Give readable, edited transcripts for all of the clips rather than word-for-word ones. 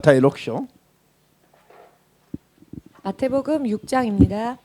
第6章 마태복음 6장입니다.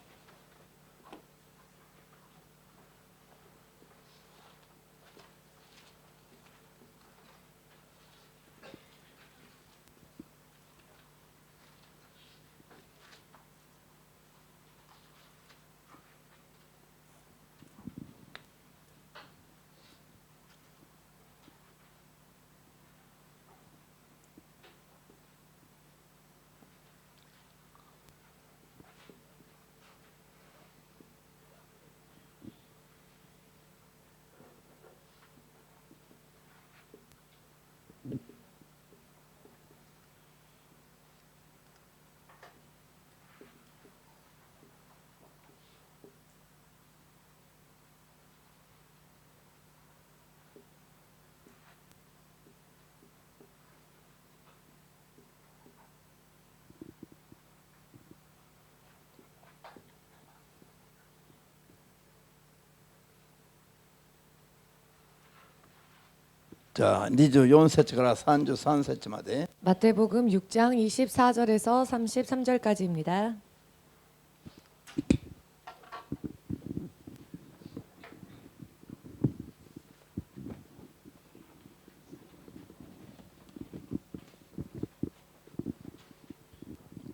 자, 24節から33節まで 마태복음 6장 24절에서 33절까지입니다.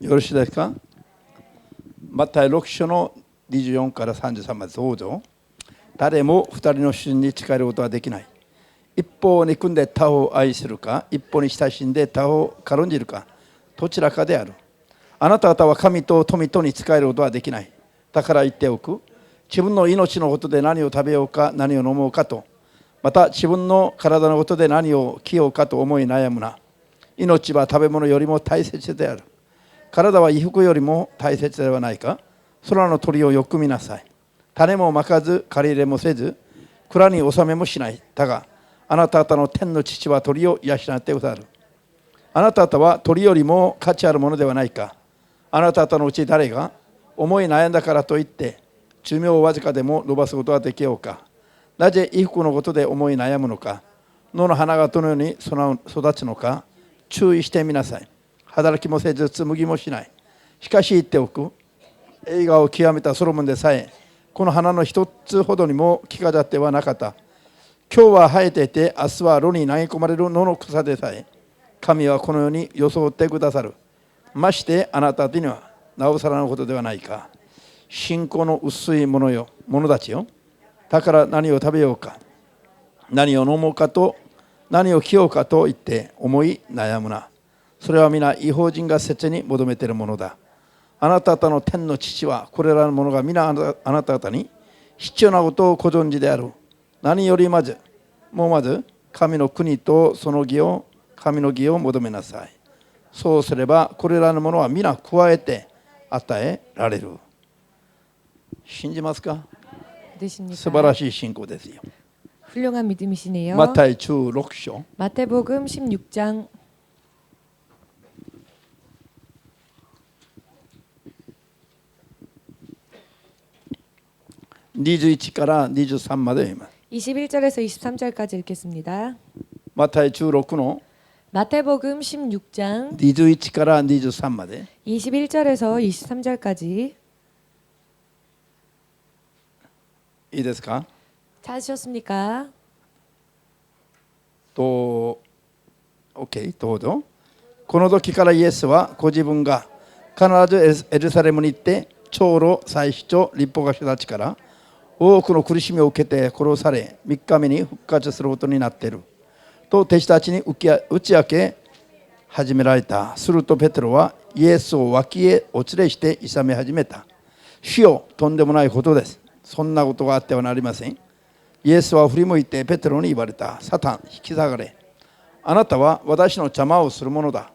よろしいですか。マタイ6章の24から33までどうぞ。誰も2人の主人に仕えることはできない。一方を憎んで他方を愛するか、一方に親しんで他方を軽んじるか、どちらかである。あなた方は神と富とに仕えることはできない。だから言っておく。自分の命のことで何を食べようか、何を飲もうかと、また自分の体のことで何を着ようかと思い悩むな。命は食べ物よりも大切である。体は衣服よりも大切ではないか。空の鳥をよく見なさい。種もまかず借り入れもせず、蔵に納めもしない。だがあなた方の天の父は鳥を養ってくださる。あなた方は鳥よりも価値あるものではないか。あなた方のうち誰が思い悩んだからといって寿命をわずかでも伸ばすことはできようか。なぜ衣服のことで思い悩むのか。野の花がどのように育つのか注意してみなさい。働きもせず紡ぎもしない。しかし言っておく。栄華を極めたソロモンでさえこの花の一つほどにも着飾ってはなかった。今日は生えていて明日は炉に投げ込まれる野の草でさえ神はこのように装ってくださる。ましてあなたにはなおさらのことではないか。信仰の薄い者たちよ。だから何を食べようか、何を飲もうかと、何を着ようかと言って思い悩むな。それは皆異邦人が切に求めているものだ。あなた方の天の父はこれらのものが皆あなた方に必要なことをご存知である。何よりまず神の国とその神の義を求めなさい。そうすればこれらのものは皆加えて与えられる。信じますか。素晴らしい信仰ですよ。 훌륭한 믿음이시네요. マタイ16章 마태복음 16장 21から23まで読みます。 21절에서 23절까지 읽겠습니다. マタイ16の 마태복음 16장 21から23まで 21절에서 23절까지 いいですか。 찾으셨습니까? OK、どうぞ。この時からイエスはご自分が必ずエルサレムに行って長老、祭司長、律法学者たちから多くの苦しみを受けて殺され3日目に復活することになっていると弟子たちに打ち明け始められた。するとペテロはイエスを脇へお連れして諌め始めた。主よ、とんでもないことです。そんなことがあってはなりません。イエスは振り向いてペテロに言われた。サタン、引き下がれ。あなたは私の邪魔をするものだ。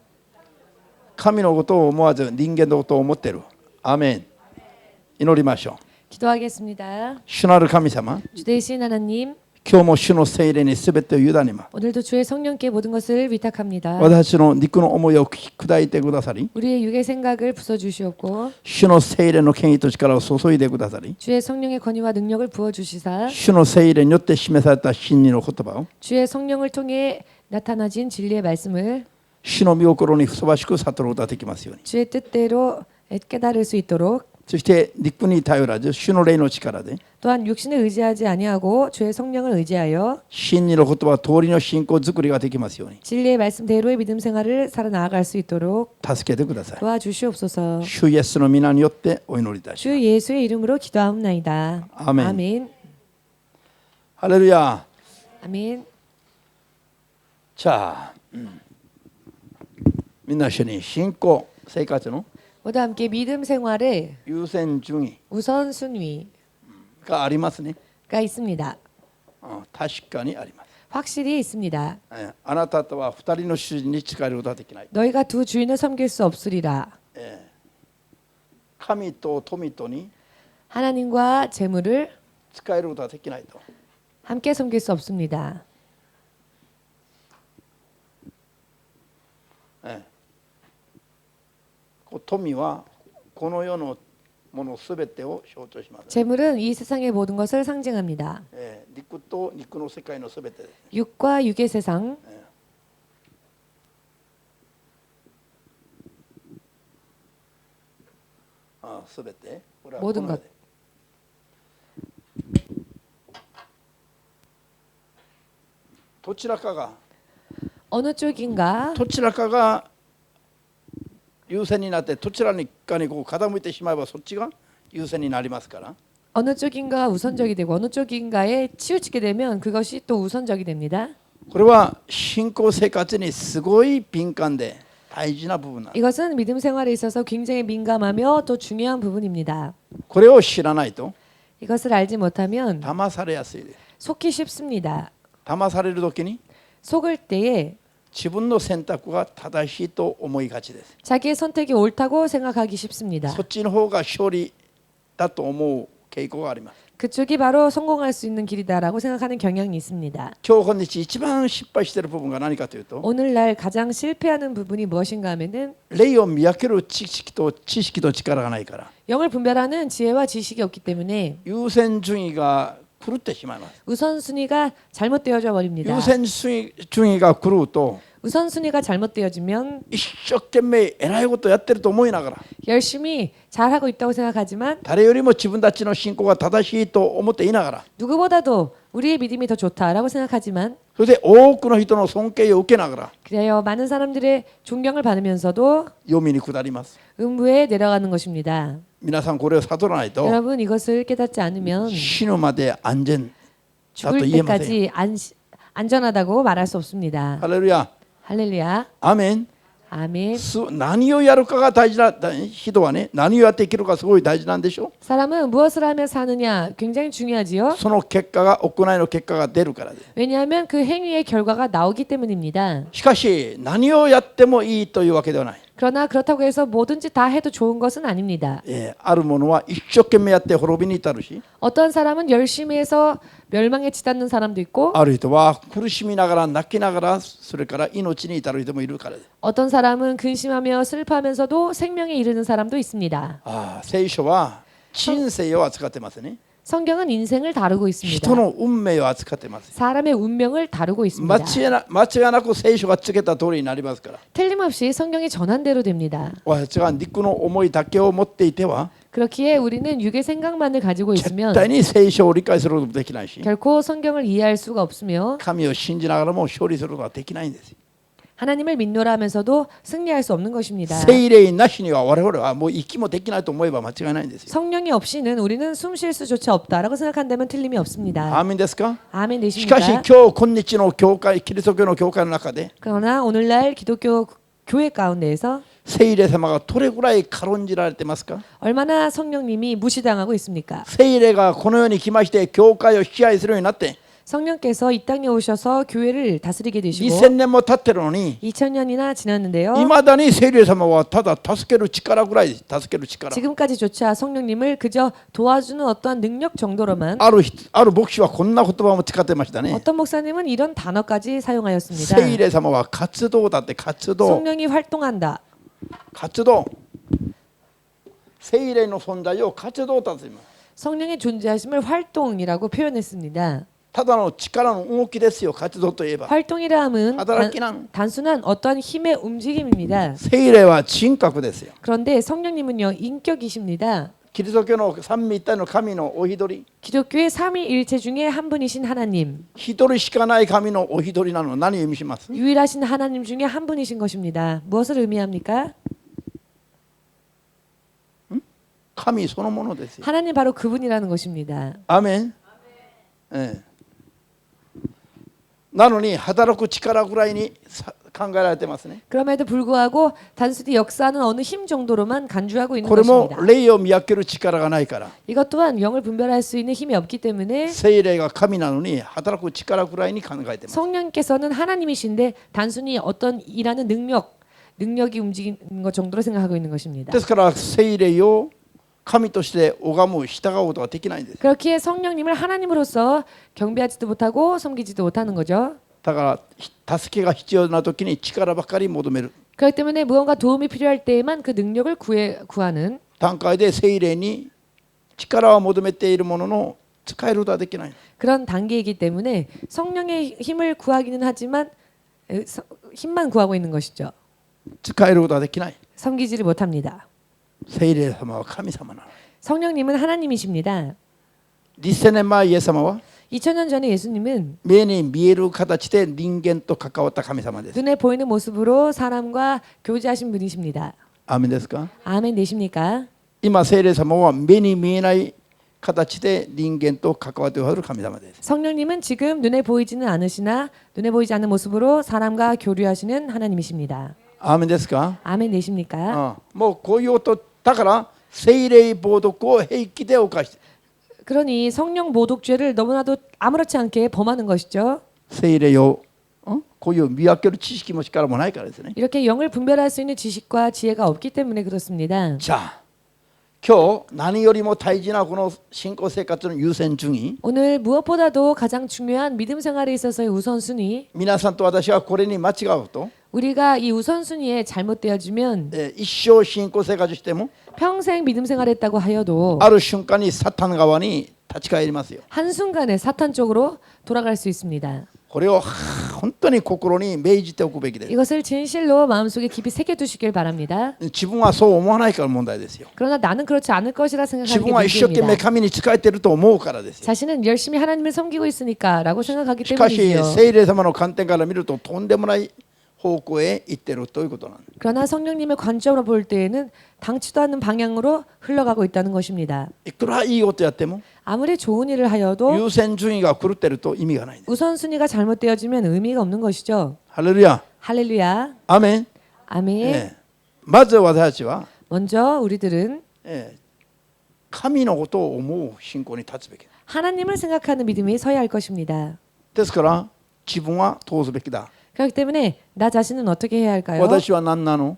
神のことを思わず人間のことを思っている。アーメン。祈りましょう。 기도하겠습니다. 主なる神様、 주 되신 하나님, 今日も主の聖霊にすべてを委ねます。 오늘도 주의 성령께 모든 것을 위탁합니다. 私の肉の思いを砕いてくださり、 우리의 육의 생각을 부숴주시옵고 主の聖霊の権威と力を注いでくださり、 주의 성령의 권위와 능력을 부어주시사 主の聖霊によって示された真理の言葉を 주의 성령을 통해 나타나진 진리의 말씀을 主の御心にふさわしく悟ることができますように。 주의 뜻대로 깨달을 수 있도록 そして肉に頼らず主の霊の力で 또한 육신을 의지하지 아니하고 주의 성령을 의지하여 真理の言葉通りの信仰づくりができますように 진리의 말씀대로의 믿음 생활을 살아나아갈 수 있도록 助けてください。 도와주시옵소서. 主イエスの皆によってお祈りいたします。 주 예수의 이름으로 기도하옵나이다. 아멘. 아멘. ハレルヤ。 아멘. 자, みんな一緒に信仰生活の 모두 함께 믿음 생활의 優先順位 우선순위가 がありますね。 있습니다. 確かにあります。 확실히 있습니다. あなたとは二人の主人に仕えることはできない。 너희가 두 주인을 섬길 수 없으리라. 神と富とに 하나님과 재물을 仕えることはできないと。 함께 섬길 수 없습니다. 富はこの世のものすべてを象徴します。 재물은 이 세상의 모든 것을 상징합니다. 肉と肉の世界のすべてです。 육과 육의 세상, すべて。これは 모든 この世 것. でどちらかが 어느 쪽인가 どちらかが優先になってどちらかにこう傾いてしまえばそっちが優先になりますから 어느 쪽인가가 우선적이 되고 어느 쪽인가에 치우치게 되면 그것이 또 우선적이 됩니다. これは信仰生活にすごい敏感で大事な部分なんです。 이것은 믿음 생활에 있어서 굉장히 민감하며 또 중요한 부분입니다. これを知らないと 이것을 알지 못하면 騙されやすいです。 속기 쉽습니다. 騙される時に 속을 때에 自分の選択が正しいと思いがちです。 자기의 선택이 옳다고 생각하기 쉽습니다. そっちの方が勝利だと思う傾向があります。 그쪽이 바로 성공할 수 있는 길이다라고 생각하는 경향이 있습니다. 今日本日一番失敗している部分が何かというと 오늘날 가장 실패하는 부분이 무엇인가 하면은 霊を見分ける知識と力がないから 영을 분별하는 지혜와 지식이 없기 때문에 優先順位が狂ってしまいます。 우선순위가 잘못되어져 버립니다. 優先順位が狂うと 우선순위가 잘못되어지면 一生懸命偉いことやってると思いながら 열심히 잘하고 있다고 생각하지만 誰よりも自分たちの信仰が正しいと思っていながら 누구보다도 우리의 믿음이 더 좋다라고 생각하지만 それで多くの人の尊敬を受けながら 그래요. 많은 사람들의 존경을 받으면서도 読みに下ります。 음부에 내려가는 것입니다. 皆さんこれを悟らないと 여러분 이것을 깨닫지 않으면 死ぬまで安全だと 죽을 言えません。 때까지 안전하다고 말할 수 없습니다. ハレルヤ。 할렐루야. アーメン。 아멘. 何をやるかが大事な人はね、何をやって生きるかすごい大事なんでしょ。 사람은 무엇을 하며 사느냐 굉장히 중요하지요. その結果が行いの結果が出るからです。 왜냐하면 그 행위의 결과가 나오기 때문입니다. しかし何をやってもいいというわけではない。 그러나 그렇다고 해서 뭐든지 다 해도 좋은 것은 아닙니다. あるものは一生懸命やって滅びに至るし、 어떤 사람은 열심히 해서 멸망에 치닫는 사람도 있고 ある人は苦しみながら泣きながらそれから命に至る人もいるからです。 어떤 사람은 근심하며 슬퍼하면서도 생명에 이르는 사람도 있습니다. 聖書は人生を扱ってますね。 성경은 인생을 다루고 있습니다. 人の運命を扱ってます。 사람의 운명을 다루고 있습니다. 間違いなく聖書が告げた通りになりますから。 틀림없이 성경이 전한 대로 됩니다. 私が肉の思いだけを持っていては 그렇기에 우리는 육의 생각만을 가지고 絶 있으면 対に聖書を理解することもできないし、 결코 성경을 이해할 수가 없으며 神を信じながらも勝利することはできないんです。 하나님을 믿노라 하면서도 승리할 수 없는 것입니다. 聖霊なしには我々はもう息もできないと思えば間違いないんですよ。 성령이 없이는 우리는 숨 쉴 수조차 없다라고 생각한다면 틀림이 없습니다. アーメンですか。 아멘 しかし 되십니까? 今日今日の教会、キリスト教の教会の中で 그러나 오늘날 기독교 교회 가운데에서 聖霊様がどれぐらい軽んじられてますか。 얼마나 성령님이 무시당하고 있습니까? 聖霊がこの世に来まして教会を支配するようになって 성령께서 이 땅에 오셔서 교회를 다스리게 되시고 2000年も経ってるのに 2000년이나 지났는데요. いまだに聖霊様はただ助ける力ぐらいです。助ける力。 지금까지조차 성령님을 그저 도와주는 어떠한 능력 정도로만 ある牧師はこんな言葉も使ってましたね。 어떤 목사님은 이런 단어까지 사용하였습니다. 聖霊様は活動だって。活動 성령이 활동한다. 活動。聖霊の存在を活動だと言います。 성령의 존재하심을 활동이라고 표현했습니다. ただの力の動きですよ。活動といえば 활동이라 함은 하다라키는 단순한 어떤 힘의 움직임입니다. 聖霊は人格ですよ。 그런데 성령님은요 인격이십니다. キリスト教の三位一体の神のお一人、 기독교의 삼위일체 중에 한 분이신 하나님, 一人しかない神のお一人なの。何を意味します？ 유일하신 하나님 중에 한 분이신 것입니다. 무엇을 의미합니까? 神そのものですよ。 하나님 바로 그분이라는 것입니다. アーメン。ええ。なのに働く力ぐらいに考えられてますね。 그럼에도 불구하고 단순히 역사하는 어느 힘 정도로만 간주하고 있는 これも 것입니다. 霊を見分ける力がないから、 이것 또한 영을 분별할 수 있는 힘이 없기 때문에 聖霊が神なのに働く力ぐらいに考えてます。 성령께서는 하나님이신데 단순히 어떤 일하는 능력이 움직이는 것 정도로 생각하고 있는 것입니다. ですから聖霊を神として拝む従うことができないんです。 그렇기에 성령님을 하나님으로서 경배하지도 못하고 섬기지도 못하는 거죠. だから助けが必要な時に力ばかり求める 그렇기 때문에 무언가 도움이 필요할 때에만 그 능력을 구하는 段階で聖霊に力を求めているものの使えることはできない。 그런 단계이기 때문에 성령의 힘을 구하기는 하지만 힘만 구하고 있는 것이죠. 使えることはできない。 섬기지를 못합니다. 聖霊様は神様なの。 성령님은 하나님이십니다. 2000年前イエス様は 2000년 전에 예수님은 目に見える形で人間と関わった神様です。 눈에 보이는 모습으로 사람과 교제하신 분이십니다. アーメンですか？ 아멘 되십니까? 今聖霊様は目に見えない形で人間と関わってくださる神様です。 성령님은 지금 눈에 보이지는 않으시나 눈에 보이지 않는 모습으로 사람과 교류하시는 하나님이십니다. アーメンですか？ 아멘 되십니까? もうこういうことだから聖霊冒涜を平気で犯して 그러니 성령 모독죄를 너무나도 아무렇지 않게 범하는 것이죠. 聖霊をこういう見分ける知識も力もないからですね。 이렇게 영을 분별할 수 있는 지식과 지혜가 없기 때문에 그렇습니다. じゃあ今日何よりも大事なこの信仰生活の優先順位、 오늘 무엇보다도 가장 중요한 믿음 생활에 있어서의 우선순위, 皆さんと私はこれに間違うと、 우리가 이 우선순위에 잘못되어지면 一生信仰生活しても 평생 믿음 생활했다고 하여도 ある瞬間にサタン側に立ち返りますよ。 한순간에 사탄 쪽으로 돌아갈 수 있습니다. これを本当に心に銘じておくべきです。 이것을 진실로 마음속에 깊이 새겨두시길 바랍니다. 自分はそう思わないから問題ですよ。 그러나 나는 그렇지 않을 것이라 自 생각하는 分は 게 一生懸命 문제입니다. 神に仕えていると思うからですよ。 자신은 열심히 하나님을 섬기고 있으니까 라고 생각하기 しかし 때문이지요. 聖霊様の観点から見るととんでもない方向へ行っているということなんです。 그러나 성령님의 관점으로 볼 때에는 당치도 않는 방향으로 흘러가고 있다는 것입니다. いくらいいことやっても 아무리 좋은 일을 하여도 優先順位が狂っていると意味がないんです。 우선순위가 잘못되어지면 의미가 없는 것이죠. ハレルヤ。 할렐루야. アーメン。 아멘. まず私たちは 먼저 우리들은 神のことを思う信仰に立つべき。 하나님을 생각하는 믿음이 서야 할 것입니다. ですから自分は通すべきだ。 그렇기 때문에 나 자신은 어떻게 해야 할까요? 私は何なの？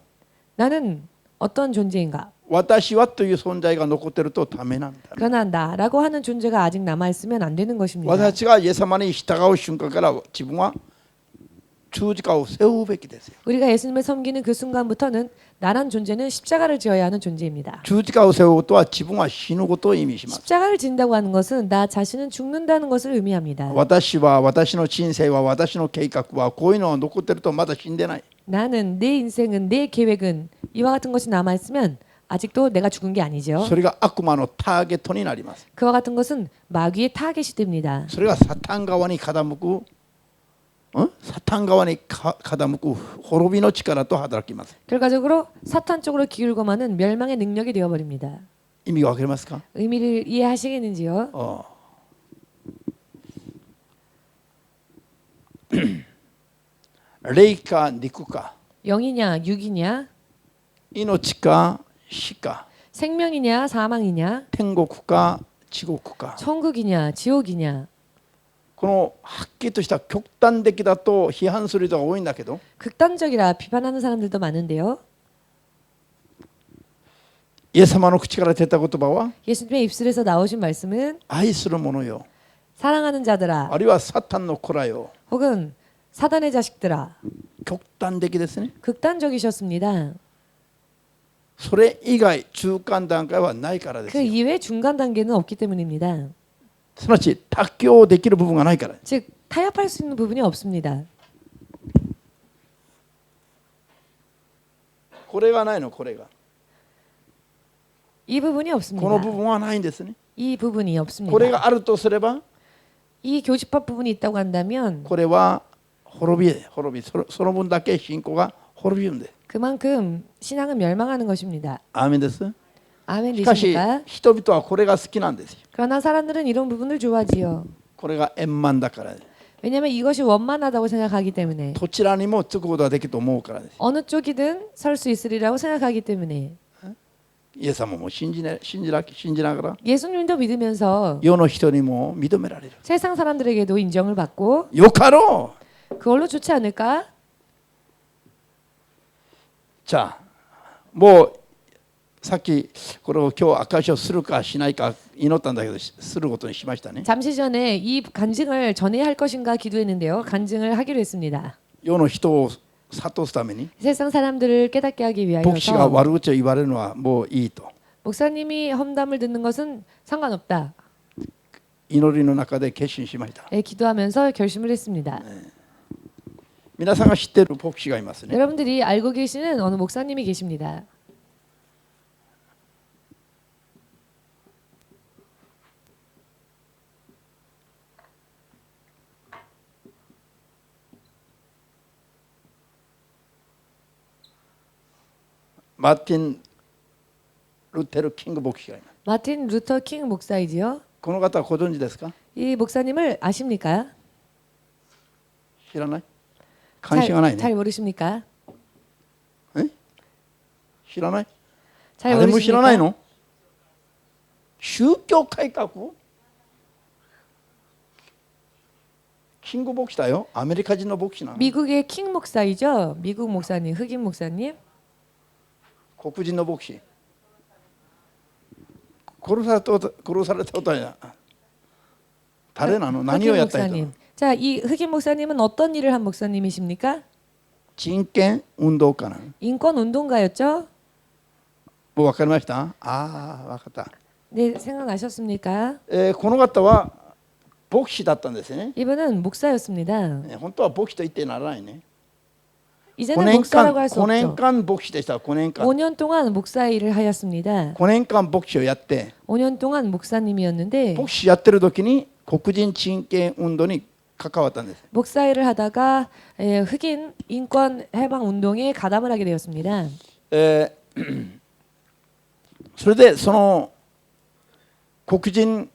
나는 어떤 존재인가? 私はという存在が残っているとダメなんだ。 그러나 나라고 하는 존재가 아직 남아있으면 안 되는 것입니다. 私たちがイエス様に従う瞬間から自分は十字架を背負うべきですよ。 우리가 예수님을 섬기는 그 순간부터는 나란 존재는 십자가를 지어야 하는 존재입니다. 十字架を背負うとは自分は死ぬことを意味します。 십자가를 진다고 하는 것은 나 자신은 죽는다는 것을 의미합니다. 私は私の人生は私の計画はこういうのが残っているとまだ死んでない。 나는 내 인생은 내 계획은 이와 같은 것이 남아있으면 아직도 내가 죽은 게 아니죠. それが悪魔のターゲットになります。 그와 같은 것은 마귀의 타겟이 됩니다. それがサタン側に傾く、サタン側に傾く滅びの力と働きます。 결과적으로 사탄 쪽으로 기울고마는 멸망의 능력이 되어버립니다. 意味がわかりますか？ 의미를 이해하시겠는지요? 霊か肉か、 영이냐 육이냐 命か死か、 생명이냐 사망이냐 天国か地獄か、 천국이냐 지옥이냐 このはっきりとした極端的だと批判する人が多いんだけど、 극단적이라 비판하는 사람들도 많은데요. イエス様の口から出た言葉は 예수님의 입술에서 나오신 말씀은 愛する者よ、 사랑하는 자들아 あるいはサタンの子らよ。 혹은 사단의 자식들아 極端的ですね。 극단적이셨습니다. それ以外中間段階はないからです 그 よ。 이외 중간 단계는 없기 때문입니다. すなわち妥協できる部分がないから。 즉 타협할 수 있는 부분이 없습니다. これがないの、これが。 이 부분이 この 없습니다. 部分はないんですね。 이 부분이 없습니다. これがあるとすれば、 이 교집합 부분이 있다고 한다면 これは滅び、その分だけ信仰が滅びるんで。 그만큼 신앙은 멸망하는 것입니다. アーメンです。 아멘 しかし 되십니까? 人々はこれが好きなんですよ。 그러나 사람들은 이런 부분을 좋아하지요. これが円満だからね。 왜냐하면 이것이 원만하다고 생각하기 때문에 どちらにもつくことができると思うからです。 어느 쪽이든 설 수 있으리라고 생각하기 때문에 イエス様も信じながら 예수님도 믿으면서 世の人にも認められる。 세상 사람들에게도 인정을 받고 よかろう。 그걸로 좋지 않을까? じゃあもうさっきこれを今日証しをするかしないか祈ったんだけどすることにしましたね。 잠시 전에 이 간증을 전해야 할 것인가 기도했는데요. 간증을 하기로 했습니다. 世の人を諭すために 세상 사람들을 깨닫게 하기 牧師が 위하여서 悪口を言われるのはもういいと 목사님이 험담을 듣는 것은 상관없다. 祈りの中で決心しました。 예, 기도하면서 결심을 했습니다. 皆さんが知っている牧師がいますね。 여러분들이 알고 계시는 어느 목사님이 계십니다. 마틴 루테르 킹牧師がいます。 마틴 루터 킹 목사이지요. この方はご存知ですか？ 이 목사님을 아십니까? 知らない？関心がないね。 잘 모르십니까? 知らない？ 잘 誰も知らない 모르십니까? の？宗教改革？キング牧師だよ。アメリカ人の牧師なの。 미국의 킹 목사이죠. 미국 목사님, 흑인 목사님. 黒人の牧師。殺されたことはや。誰なの？何を 흑인 やった人？ 목사님. 자, 이 흑인 목사님은 어떤 일을 한 목사님이십니까? 人権運動家なの。 인권 운동가였죠. もう分かりました？ああ、分かった。 네, 생각나셨습니까? この方は牧師だったんですね。 이분은 목사였습니다. 本当は牧師と言ってならないね。 이제는 목사라고 할 수 5年 없죠. 間牧師でした。5年間。 5년 동안 목사 일을 하였습니다. 5年間牧師をやって、 5년 동안 목사님이었는데 牧師やってる時に黒人人権運動に関わったんです。 목사 일을 하다가 흑인 인권 해방 운동에 가담을 하게 되었습니다. それでその黒人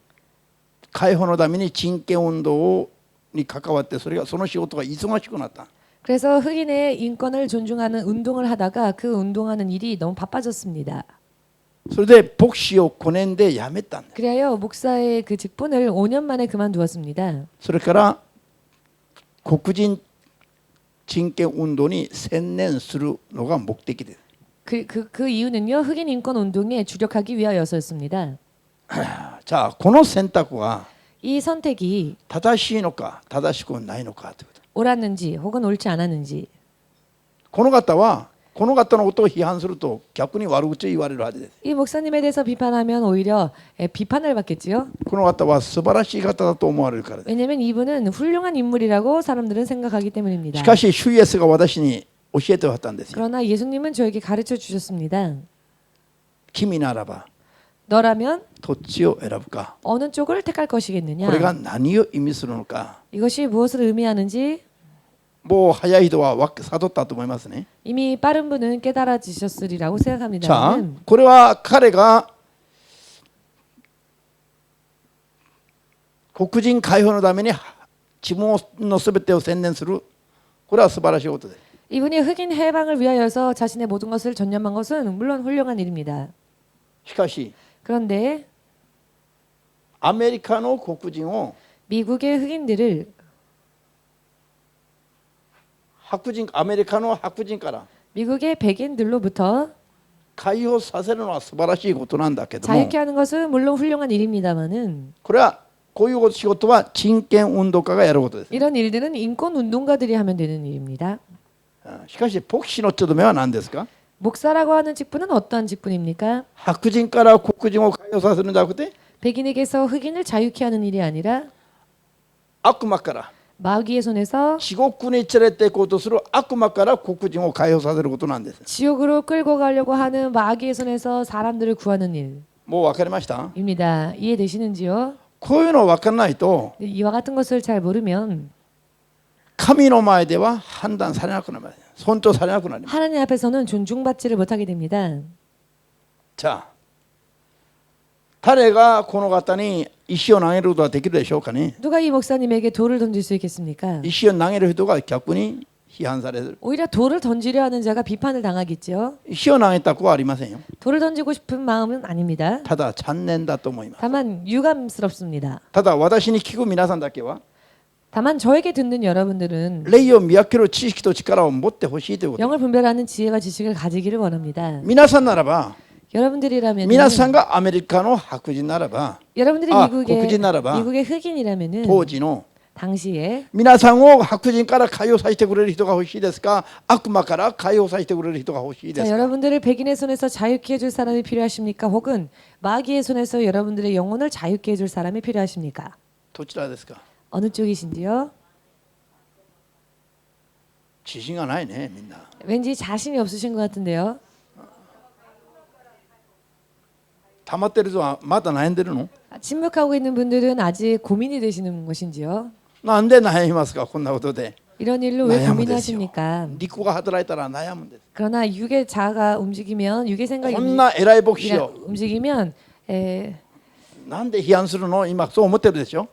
解放のために人権運動に関わって、その仕事が忙しくなった。 그래서 흑인의 인권을 존중하는 운동을 하다가 그 운동하는 일이 너무 바빠졌습니다. それで牧師を5年で辞めたんです。 그래요 목사의 그 직분을 5년 만에 그만두었습니다. それから黒人人権運動に専念するのが目的です。 그 이유는요 흑인 인권 운동에 주력하기 위하여서였습니다. じゃあこの選択は 이 선택이 正しいのか正しくないのかということ。 옳았는지 혹은 옳지 않았는지 この方のことを批判すると逆に悪口を言われるはずです。 이 목사님에 대해서 비판하면 오히려 비판을 받겠지요. この方は素晴らしい方だと思われるからです。 왜냐하면 이분은 훌륭한 인물이라고 사람들은 생각하기 때문입니다. しかし主イエスが私に教えてはったんですよ。 그러나 예수님은 저에게 가르쳐 주셨습니다. 君ならば 너라면 どっちを選ぶか。 어느 쪽을 택할 것이겠느냐. これが何を意味するのか。 이것이 무엇을 의미하는지 もう早い人は悟ったと思いますね。 이미 빠른 분은 깨달아지셨으리라고 じゃあ 생각합니다만 これは彼が黒人解放のために自分のすべてを専念する、これは素晴らしいことです。 이분이 흑인 해방을 위하여서 자신의 모든 것을 전념한 것은 물론 훌륭한 일입니다. しかし 그런데 アメリカの黒人を 미국의 흑인들을 アメリカの白人から 미국의 백인들로부터 解放させるのは素晴らしいことなんだけども、 자유케 하는 것은 물론 훌륭한 일입니다만은 これはこういう仕事は人権運動家がやることです。 이런 일들은 인권 운동가들이 하면 되는 일입니다. しかし牧師の務めは何ですか？ 목사라고 하는 직분은 어떠한 직분입니까? 白人から黒人を解放させるんじゃなくて 백인에게서 흑인을 자유케 하는 일이 아니라悪魔から 마귀의 손에서 地獄に連れて行こうとする悪魔から黒人を解放させることなんです。 지옥으로 끌고 가려고 하는 마귀의 손에서 사람들을 구하는 もう分かりました？ 일입니다. 이해되시는지요? こういうの分からないと 이와 같은 것을 잘 모르면 神の前では判断されなくなります。尊重されなくなります。 하나님 앞에서는 존중받지를 못하게 됩니다. じゃあ誰がこの方に石を投げることができるでしょうかね。 누가 이 목사님에게 돌을 던질 수 있겠습니까? 石を投げる人が逆に批判される。 오히려 돌을 던지려 하는 자가 비판을 당하겠죠. 石を投げたくはありませんよ。 돌을 던지고 싶은 마음은 아닙니다. ただ残念だと思います。 다만 유감스럽습니다. ただ私に聞く皆さんだけは 다만 저에게 듣는 여러분들은 霊を見分ける知識と力を持ってほしいということ。 영을 분별하는 지혜와 지식을 가지기를 원합니다. 皆さんならば 여러분들이라면 皆さんがアメリカの白人ならば 여러분들이 아, 미국의黒人ならば 미국의 흑인이라면은 当時の 당시에 皆さんを白人から解放させてくれる人が欲しいですか、悪魔から解放させてくれる人が欲しいで 자, すか。 여러분들을 백인의 손에서 자유케 해줄 사람이 필요하십니까? 혹은 마귀의 손에서 여러분들의 영혼을 자유케 해줄 사람이 필요하십니까? どちらですか。 어느 쪽이신지요? 自信がないねみんな。 왠지 자신이 없으신 것 같은데요. 溜まってる人はまだ悩んでるの？ 침묵하고 있는 분들은 아직 고민이 되시는 것인지요? なんで悩みますかこんなことで。 이런 일로 왜 悩むんですよ。 고민하십니까? 肉が働いたら悩むんです。 그러나 육의 자아가 움직이면 육의 생각이 こんな偉い牧師 움직이라- を 움직이면 なんで批判するの今そう思ってるでしょ。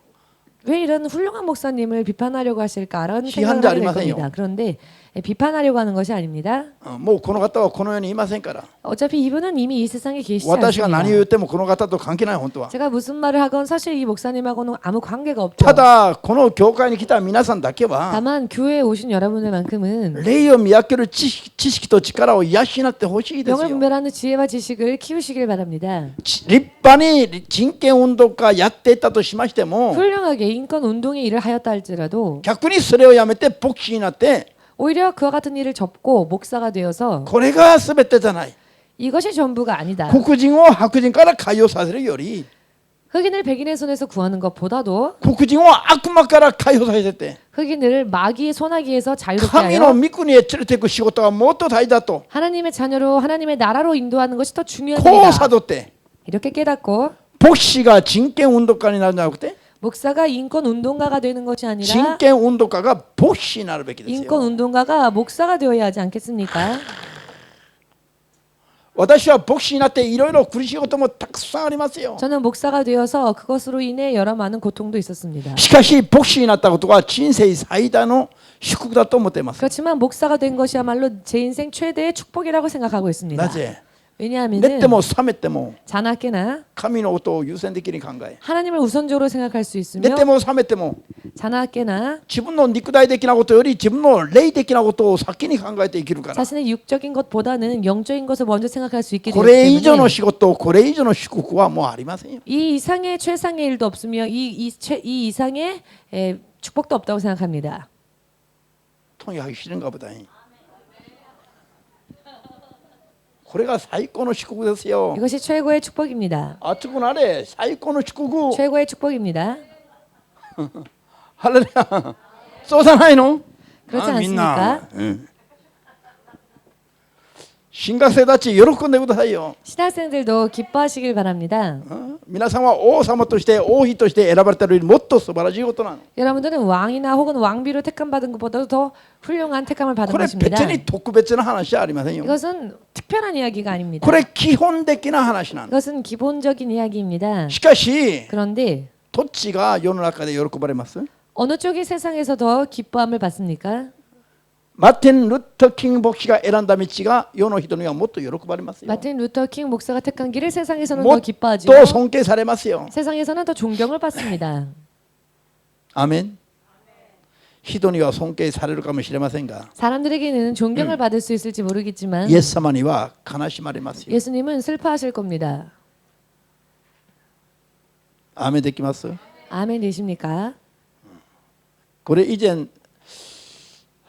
왜 이런 훌륭한 목사님을 비판하려고 하실까라는批判 생각을じゃあ 하게 り 될 ませんよ。 겁니다. 그런데 비판하려고 하는 것이 아닙니다. もうこの方はこの世にいませんから。 어차피 이분은 이미 이 세상에 계시지 私が何を言 않습니다. ってもこの方と関係ない本当は。 제가 무슨 말을 하건 사실 이 목사님하고는 아무 관계가 없죠. ただこの教会に来た皆さんだけは 다만 교회에 오신 여러분들만큼은 霊を見分ける知識と力を養ってほしいです 영을 よ。 분별하는 지혜와 지식을 키우시길 바랍니다. 立派に人権運動家やっていたとしましても 훌륭하게 인권 운동의 일을 하였다 할지라도 逆にそれをやめて牧師になって 오히려 그와 같은 일을 접고 목사가 되어서 これが全てじゃない。 이것이 전부가 아니다. 黒人を白人から解放させるより 흑인을 백인의 손에서 구하는 것보다도 黒人を悪魔から解放させて 흑인을 마귀의 소나기에서 자유롭게 神の 하여 御国へ連れていく仕事がもっと大事だと 하나님의 자녀로 하나님의 나라로 인도하는 것이 더 こ 중요한 う 일이다. 悟って 이렇게 깨닫고 牧師が人権運動家になるんじゃなくて 목사가 인권 운동가가 되는 것이 人 아니라 権運動家が牧師になるべきです 인권 よ。 운동가가 목사가 되어야 하지 않겠습니까? 私は牧師になっていろいろ苦しいこともたくさんありますよ。 저는 목사가 되어서 그것으로 인해 여러 많은 고통도 있었습니다. しかし牧師になったことは人生最大の祝福だと思っています。 그렇지만 목사가 된 것이야말로 제 인생 최대의 축복이라고 생각하고 있습니다. なぜ 왜냐하면 寝ても覚めても 자나깨나 神の音を優先的に考え 하나님을 우선적으로 생각할 수 寝 있으며 ても覚めても 자나깨나 自分の肉体的なことより自分の霊的なことを先に考えて生きるから 자신의 육적인 것보다는 영적인 것을 먼저 생각할 수 있게 こ 되기 れ以上の 때문에 仕事これ以上の祝福はもうありませんよ。 이 이상의 최상의 일도 없으며 이 이상의 축복도 없다고 생각합니다. とにかく知るんか보다これが最高の祝福ですよ。 이것이 최고의 축복입니다. 熱くなれ最高の祝福。 최고의 축복입니다. ハレルヤ。そうじゃないの？ 그렇지 みんな 않습니까? 新学生たち喜んでくださいよ。 신학생들도 기뻐하시길 바랍니다. 皆さんは王様として王妃として選ばれているよりもっと素晴らしいことなの。 여러분들은 왕이나 혹은 왕비로 택함 받은 것보다도 더 훌륭한 택함을 받은 これ 것입니다. 別に特別な話じゃありませんよ。 이것은 특별한 이야기가 아닙니다. これ基本的な話なの。 이것은 기본적인 이야기입니다. しかし 그런데 どっちが世の中で喜ばれます？ 어느 쪽이 세상에서 더 기뻐함을 받습니까? マーティン・ルター・キング牧師が選んだ道が世の人にはもっと喜ばれますよ。 마틴 루터 킹 목사가 택한 길을 세상에서는 も 더 っ 기뻐하지요. と尊敬されますよ。 세상에서는 더 존경을 받습니다. アメン。人には尊敬されるかもしれませんが、 사람들에게는 존경을 받을 수 있을지 모르겠지만 イエス様には悲しまれますよ。 예수님은 슬퍼하실 겁니다. アメンできます？ 아멘 되십니까? これ以前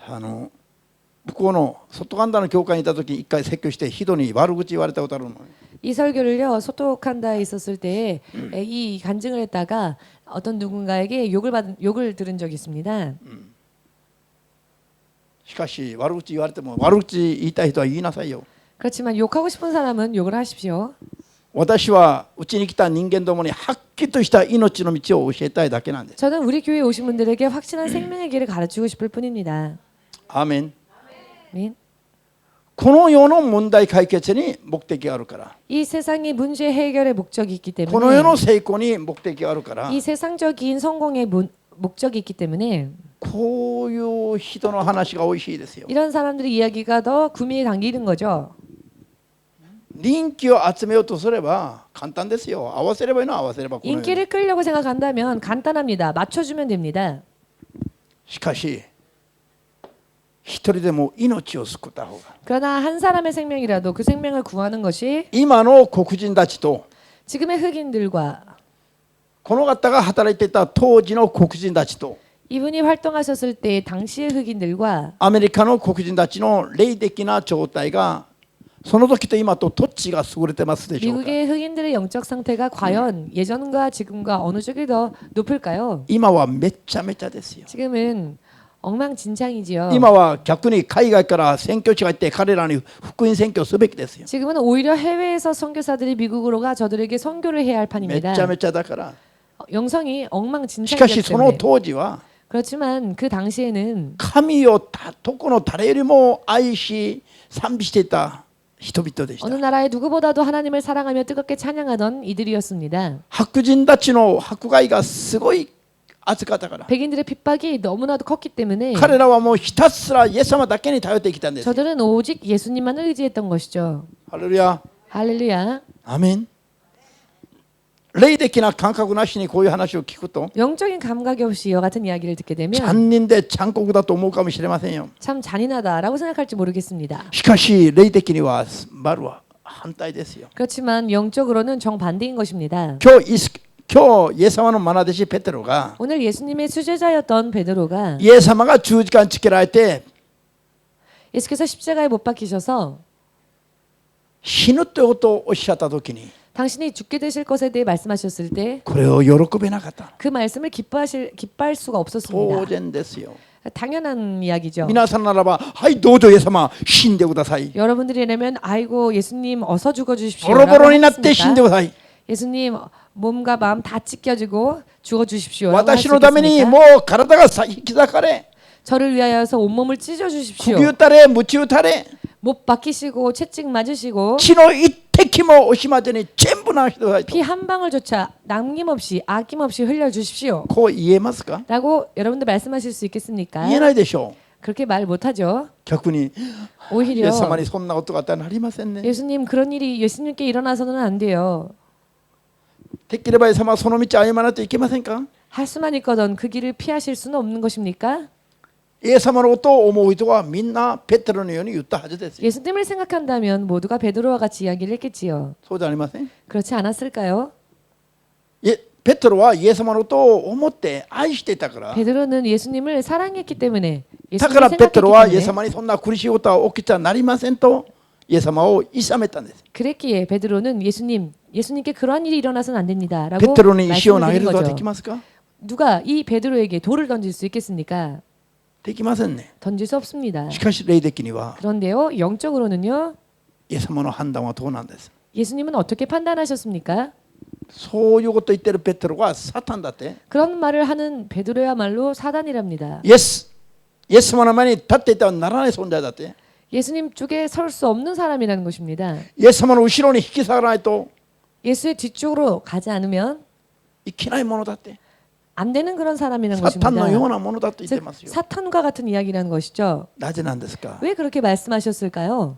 向こうの外神田の教会にいた時に一回説教して人に悪口言われたことあるの。이 설교를요 소토칸다에 있었을 때에 이 간증을 했다가 어떤 누군가에게 욕을 들은 적이 있습니다. しかし悪口言われても悪口言いたい人は言いなさいよ。 그렇지만 욕하고 싶은 사람은 욕을 하십시오. 私はうちに来た人間どもにはっきりとした命の道を教えたいだけなんです。 저는 우리 교회에 오신 분들에게 확실한 생명의 길을 가르치고 싶을 뿐입니다. アーメン。 아멘. この世の問題解決に目的があるから、 이 세상의 문제 해결의 목적이 있기 この世の 때문에 成功に目的があるから、 이 세상적인 성공의 목적이 있기 때문에 こういう人の話が美味しいですよ。 이런 사람들의 이야기가 더 구미에 당기는 거죠. 人気を集めようとすれば簡単ですよ。合わせればいいの、合わせればこのように。 인기를 끌려고 생각한다면 간단합니다. 맞춰주면 됩니다. しかし一人でも命を救った方が、 그러나 한 사람의 생명이라도 그 생명을 구하는 것이 今の黒人たちと 지금의 흑인들과 この方が働いていた当時の黒人たちと 이분이 활동하셨을 때 당시의 흑인들과 アメリカの黒人たちの霊的な状態がその時と今とどっちが優れてますでしょうか。 미국의 흑인들의 영적 상태가 과연 예전과 지금과 어느 쪽이 더 높을까요? 今はめちゃめちゃですよ。 지금은 엉망진창이지요. 今は逆に海外から宣教師がいて彼らに福音宣教すべきですよ。 지금은 오히려 해외에서 선교사들이 미국으로 가 저들에게 선교를 해야 할 め 판입니다. ちゃめちゃだから。 영성이 しかし 엉망진창이기 その 때문에 当時は 그렇지만 그 당시에는 神をどこの誰よりも愛し賛美していた人々でし 어느 た。 나라의 누구보다도 하나님을 사랑하며 뜨겁게 찬양하던 이들이었습니다. 白人たちの迫害がすごい熱かったから、 백인들의 핍박이 너무나도 컸기 때문에 彼らはもうひたすらイエス様だけに頼ってきたんですよ。 저들은 오직 예수님만을 의지했던 것이죠. ハレルヤ。 할렐루야. アメン。霊的な感覚なしにこういう話を聞くと 영적인 감각이 없이 이와 같은 이야기를 듣게 되면 残忍で残酷だと思うかもしれませんよ。 참 잔인하다라고 생각할지 모르겠습니다. しかし霊的にはバルは反対ですよ。 그렇지만 영적으로는 정반대인 것입니다. 今日イエス様の愛弟子ペテロが 오늘 예수님의 수제자였던 베드로가 イエス様が十字架につけられて 예수께서 십자가에 못 박히셔서 死ぬということをおっしゃった時に 당신이 죽게 되실 것에 대해 말씀하셨을 때 これを喜べなかった。 그 말씀을 기뻐할 수가 当 없었습니다. 然ですよ。 당연한 이야기죠. 皆さんならばはいどうぞイエス様死んでください。 여러분들이라면 아이고 예수님 어서 죽어 주십시오. ボロボロになって死んでください。 예수님 몸과 마음 다 찢겨지고 죽어 주십시오. 私のためにもう体が引き裂かれ 저를 위하여서 온몸을 찢어 釘 주십시오. 打たれ鞭打たれ 못 박히시고 채찍 맞으시고 血の一滴も惜しまずに全部流してくださいと 피 한 방울조차 남김없이 아낌없이 흘려 주십시오. こう言えますか。 라고 여러분들 말씀하실 수 있겠습니까? 言えないでしょう。 그렇게 말 못하죠. 逆にイ 오히려 エス様にそんなことがあってはなりませんね。 예수님 그런 일이 예수님께 일어나서는 안 돼요. できればイエス様はその道を歩まないといけませんか。 할 수만 있거든 그 길을 피하실 수는 없는 것입니까? イエス様のことを思う人はみんなペテロのように言ったはずですよ。 예수님을 생각한다면 모두가 베드로와 같이 이야기를 했겠지요. そうじゃありません。 그렇지 않았을까요? ペテロはイエス様のことを思って愛していたから。 베드로는 예수님을 사랑했기 때문에 だから 예수님을 ペテロは 생각했기 イエス 때문에 様にそんな苦しいことは起きちゃなりませんとイエス様を諌めたんです。 그랬기에 베드로는 예수님께 그러한 일이 일어나서는 안 됩니다라고 ペテロに石を投げ 말씀을 る 드린 ことはで 거죠. きますか。 누가 이 베드로에게 돌을 던질 수 있겠습니까? できませんね。 던질 수 없습니다. しかし霊的には 그런데요, 영적으로는요, イエス様の判断はどうなんです。 예수님은 어떻게 판단하셨습니까? そういうこと言ってるペテロはサタンだって。 그런 말을 하는 베드로야말로 사단이랍니다. イエス様の前に立っていてはならない存在だって。 예수님 쪽에 설 수 없는 사람이라는 것입니다. イエス様の後ろに引き下がらないと 예수의 뒤쪽으로 가지 않으면 いけないものだって。 안 되는 그런 사람이라는 サタンのよう 것입니다. なものだと言って 즉 ますよ。 사탄과 같은 이야기라는 것이죠. なぜなんですか。 왜 그렇게 말씀하셨을까요?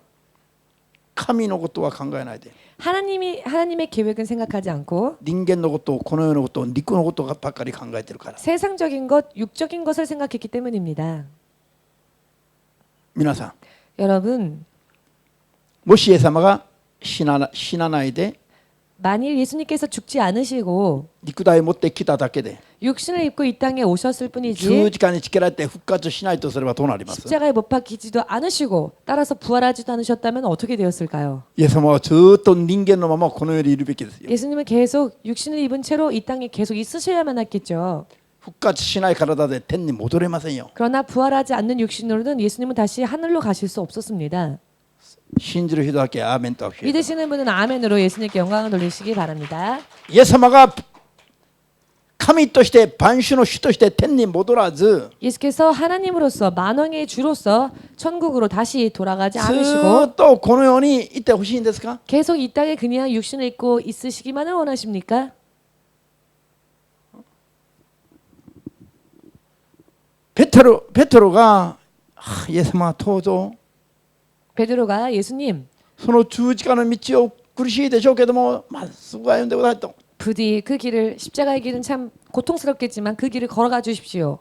神のことは考えないで。 하나님의 계획은 생각하지 않고 人間のことをこの世のことを肉のことばっかり考えてるから。 세상적인 것, 육적인 것을 생각했기 때문입니다. 皆さん 여러분, もしイエス様が死なないで 만일 예수님께서 죽지 않으시고 肉体を持ってきただけで 육신을 입고 이 땅에 오셨을 十 뿐이지 字架につけられて復活しないとすればどうなります？ 십자가에 못 박히지도 않으시고 따라서 부활하지도 않으셨다면 어떻게 되었을까요? イエス様はずっと人間のままこの世にいるべきですよ。 예수님은 계속 육신을 입은 채로 이 땅에 계속 있으셔야만 했겠죠. 復活しない体で天に戻れませんよ。 그러나 부활하지 않는 육신으로는 예수님은 다시 하늘로 가실 수 없었습니다. 信じる人だけアーメンと拍手。 믿으시는 분은 아멘으로 예수님께 영광을 돌리시기 바랍니다. イエス様が神として万主の主として天に戻らず 예수께서 하나님으로서 만왕의 주로서 천국으로 다시 돌아가지 ずっ 않으시고 とこの世にいてほしいんですか？ 계속 이 땅에 그냥 육신을 입고 있으시기만을 원하십니까? ペテロがイエス様はどうぞ 베드로가 예수님 その十字架の道を苦しいでしょうけどもまっすぐ歩んでくださいと 부디 그 길을 십자가의 길은 참 고통스럽겠지만 그 길을 걸어가 주십시오.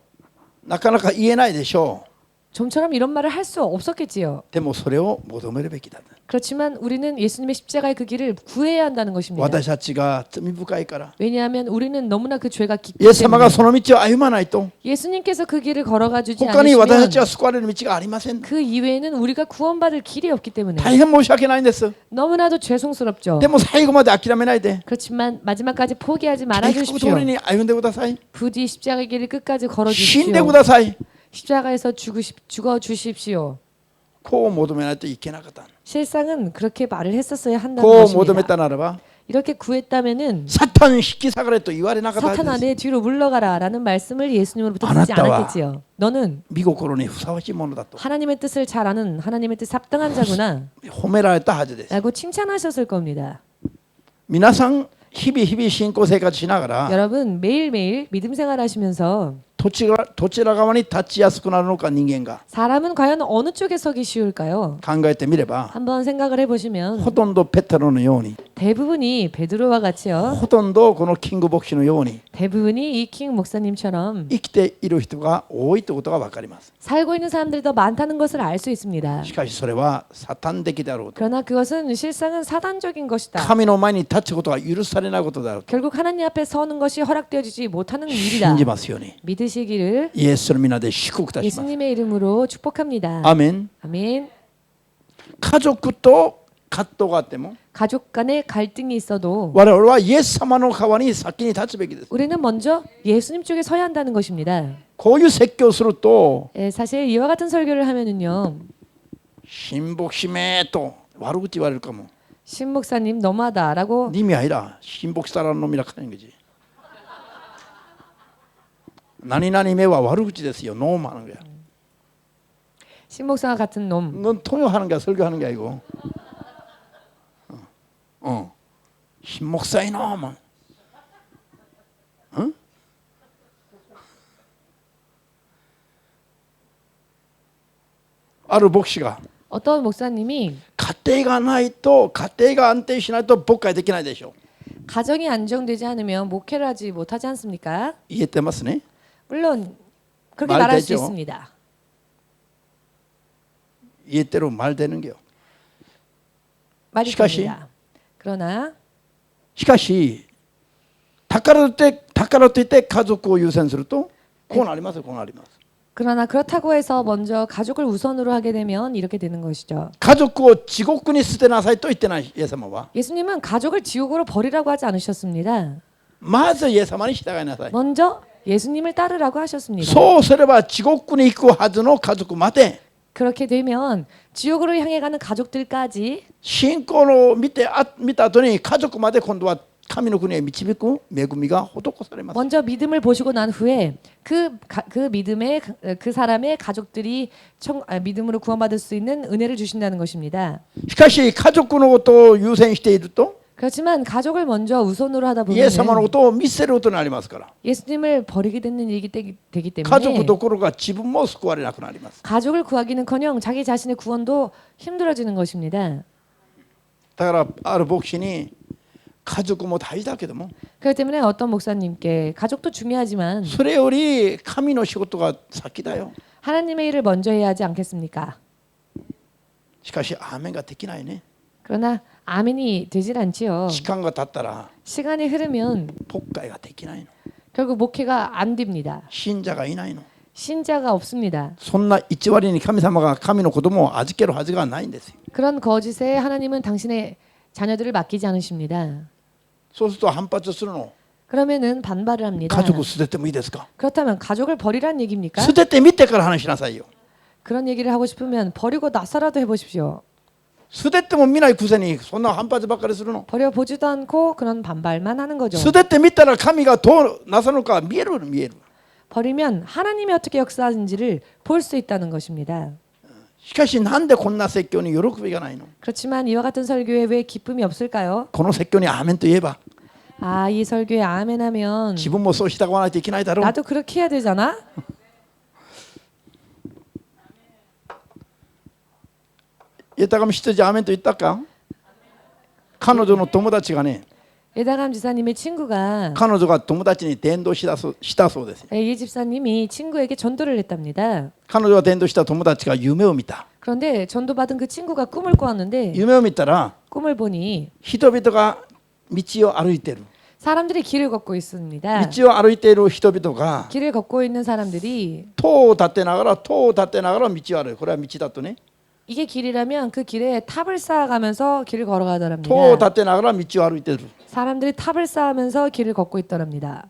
なかなか言えないでしょ 좀처럼 이런 말을 할 수 없었겠지요. う。でもそれを求めるべきだ。 그렇지만 우리는 예수님의 십자가의 그 길을 구해야 한다는 것입니다. 私たちが罪深いから 왜냐하면 우리는 너무나 그 죄가 깊기 イエス様 때문에 がその道を歩まないと 예수님께서 그 길을 걸어가 주지 他に私たち 않으시면 は救われる道がありません。 그 이외에는 우리가 구원받을 길이 없기 때문에 大変申し訳ないんです。 너무나도 죄송스럽죠. でも最後まで諦めないで 그렇지만 마지막까지 포기하지 計画 말아 通 주십시오. りに歩んでください。 부디 십자가의 길을 끝까지 걸어 死んで 주십시오. ください。 십자가에서 죽어 주십시오. こう求めないといけなかった。 실상은 그렇게 말을 했었어야 한다는 こう求め 것입니다. たならば 이렇게 구했다면은 サタン引き下がれと言われなかったはず 사탄아 です。 내 뒤로 물러가라라는 말씀을 예수님으로부터 듣지 아나타와 않았겠지요. 너는 見心にふさわしいものだと 하나님의 뜻을 잘 아는 하나님의 뜻 합당한 자구나 褒められたはずです。 라고 칭찬하셨을 겁니다. 皆さん日々信仰生活しながら 여러분 매일매일 믿음 생활하시면서 どちら側に立ちやすくなるのか人間が 사람은 과연 어느 쪽에 서기 쉬울까요? 考えてみれば 한번 생각을 해보시면 ほとんどペテロのように 대부분이 베드로와 같이요. ほとんどこのキング牧師のように 대부분이 이 킹 목사님처럼 生きている人が多いということが分かります。 살고 있는 사람들이 더 많다는 것을 알 수 있습니다. しかしそれはサタン的であろうと 그러나 그것은 실상은 사단적인 것이다. 神の前に立つことが許されないことであると 결국 하나님 앞에 서는 것이 허락되어지지 못하는 일이다. 信じますように 믿으시기를 イエスの皆で祝福いたします。 예수님의 이름으로 축복합니다. アーメン。 아멘. 家族と葛藤があっても 가족 간에 갈등이 있어도 我々はイエス様の側に先に立つべきです。 우리는 먼저 예수님 쪽에 서야 한다는 것입니다. こういう説教をすると 사실 이와 같은 설교를 하면은요. 新牧師めと悪口言われるかも。 신 목사님 너무하다라고 님이 아니라 신복사라는 놈이라 하는 거지. 나니나니 매와 와르구치 됐어요. 너무 많은 거야. 신 목사와 같은 놈. 넌 통역하는 게 설교하는 게 아니고. 신목사이 놈. 어? 아르 목시가 어떤 목사님이 家庭がないと家庭が安定しないと牧会できないでしょ。 가정이 안정되지 않으면 목회를 하지 못하지 않습니까? 言えてますね。 물론 그렇게 말 말할 수 되죠. 있습니다. 言えてる말 되는 게요. 말이 시카시? 됩니다. 그러나 しかしだからといって家族を優先するとこうなりますよ。こうなります。 그러나 그렇다고 해서 먼저 가족을 우선으로 하게 되면 이렇게 되는 것이죠. 家族を地獄に捨てなさいと言ってないイエス様は 예수님은 가족을 지옥으로 버리라고 하지 않으셨습니다. まずイエス様に従いなさい。 먼저 예수님을 따르라고 하셨습니다. そうすれば地獄に行くはずの家族まで 그렇게 되면 지옥으로 향해 가는 가족들까지 信仰を見た後に家族まで今度は神の国へ導く恵みが施されます。 먼저 믿음을 보시고 난 후에 그 믿음의 그 사람의 가족들이 믿음으로 구원받을 수 있는 은혜를 주신다는 것입니다. しかし家族のことを優先していると 그렇지만 가족을 먼저 우선으로 하다 イエス様の 보면 ことを見捨てることになりますから 예수님을 버리게 되는 일이 되기 家族 때문에 どころか自分も救われなくなります。 가족을 구하기는커녕 자기 자신의 구원도 힘들어지는 것입니다. だからある牧師に家族も大事だけども 그렇기 때문에 어떤 목사님께 가족도 중요하지만 それより神の仕事が先だよ。 하나님의 일을 먼저 해야 하지 않겠습니까? しかしアーメンができないね。 그러나 아멘이 되질 않지요. 時間が経ったら 시간이 흐르면 牧会ができないの。 결국 목회가 안 됩니다. 信者がいないの。 신자가 없습니다. そんな1割に神様が神の子供を預けるはずがないんですよ。 그런 거짓에 하나님은 당신의 자녀들을 맡기지 않으십니다. そうすると反発するの。 그러면은 반발을 합니다. 家族捨ててもいいですか。 그렇다면 가족을 버리란 얘기입니까? 捨ててみてから話しなさいよ。 그런 얘기를 하고 싶으면 버리고 나서라도 해보십시오. 捨てても見ないくせにそんな反発ばっかりするの。 버려보지도 않고 그런 반발만 하는 거죠. 捨ててみたら神がどうなさるのか見える見える。 버리면 하나님이 어떻게 역사하는지를 볼 수 있다는 것입니다. しかしなんでこんな説教に喜びがないの。 그렇지만 이와 같은 설교에 왜 기쁨이 없을까요? この説教にアーメンと言えば 아, 이 설교에 아멘하면 自分もそう従わないといけないだろう。 나도 그렇게 해야 되잖아? 枝上羊アーメンと言ったか。彼女の友達がね、 예다감 지사님의 친구가 彼女が友達に伝道したそうです。 예 집사님이 친구에게 전도를 했답니다. 彼女が伝道した友達が夢を見た。 그런데 전도받은 그 친구가 꿈을 꾸었는데 夢を見たら 꿈을 보니 人々が道を歩いている。 사람들이 길을 걷고 있습니다. 道を歩いている人々が 길을 걷고 있는 사람들이 塔を立てながら道を立てながら道を歩く。これは道だとね。 이게 길이라면 그 길에 탑을 쌓아가면서 길을 塔を 걸어가더랍니다. 立てながら道を歩いている。 사람들이 탑을 쌓으면서 길을 걷고 있더랍니다.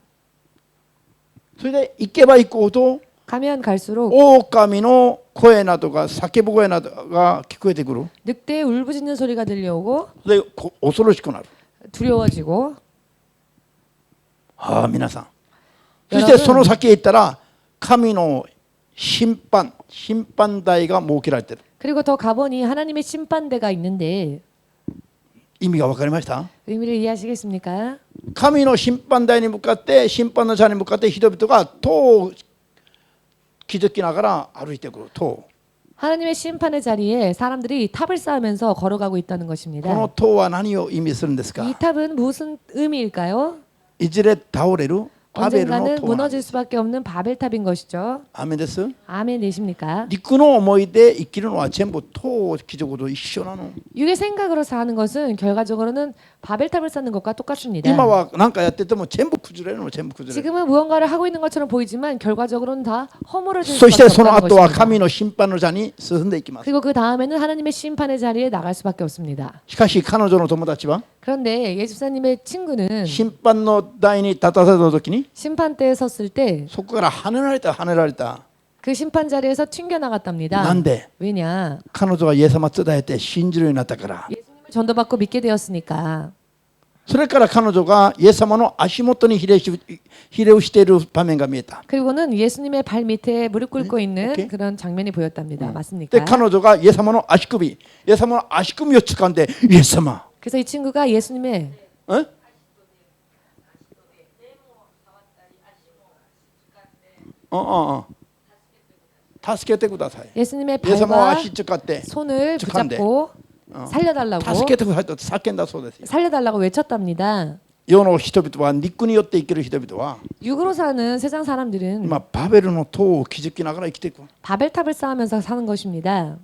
それで行けば行くほど 가면 갈수록 狼の声などが叫ぶ声などが聞こえてくる。 늑대의 울부짖는 소리가 들려오고 で恐ろしくなる。 두려워지고 ああ皆さん。そしてその先へ行ったら神の審判台が設けられている。 그리고 더 가보니 하나님의 심판대가 있는데 意味が分かりました？ 의미를 이해하시겠습니까? 神の審判台に向かって審判の座に向かって人々が塔を築きながら歩いてくる。塔。 하나님의 심판의 자리에 사람들이 탑을 쌓으면서 걸어가고 있다는 この 것입니다. 塔は何を意味するんですか？ 이 탑은 무슨 의미일까요? いずれ倒れるバベルの 언젠가는 塔。 무너질 수밖에 없는 바벨탑인 것이죠. アーメンです。 아멘 되십니까? 陸の思いで生きるのは全部塔を築くことと一緒なの。 육의 생각으로 사는 것은 결과적으로는 바벨탑을 쌓는 것과 똑같습니다. 今は何かやってても全部崩れるの。全部崩れる。 지금은 무언가를 하고 있는 것처럼 보이지만 결과적으로는 다 허물어질 そし 수밖에 てその 없다는 後は 것입니다. 神の審判の座に進んでいきます。 그리고 그 다음에는 하나님의 심판의 자리에 나갈 수밖에 없습니다. しかし彼女の友達は 그런데 예집사님의 친구는 審判の台に立たせた時に 심판대에 섰을 때 そこから跳ねられた。 그 심판 자리에서 튕겨나갔답니다. なんで 왜냐? 彼女はイエス様を伝えて信じるようになったから。 예수님을 전도받고 믿게 되었으니까. それから彼女がイエス様の足元にひれをしている場面が見えた。 그리고는 예수님의 발 밑에 무릎 꿇고 있는 오케이. 그런 장면이 보였답니다. で 맞습니까? 彼女がイエス様の足首イエス様の足首を掴んでイエス様 그래서 이 친구가 예수님의 え助けてください。 예수님의 イエス様は 발과 足使って 손을 축하한데. 붙잡고 살려달라고 助けてくださいと叫んだそうですよ。 살려달라고 외쳤답니다. 世の人々は肉によって生きる人々は 육으로 사는 세상 사람들은 今バベルの塔を築きながら生きていく。 바벨탑을 쌓으면서 사는 것입니다.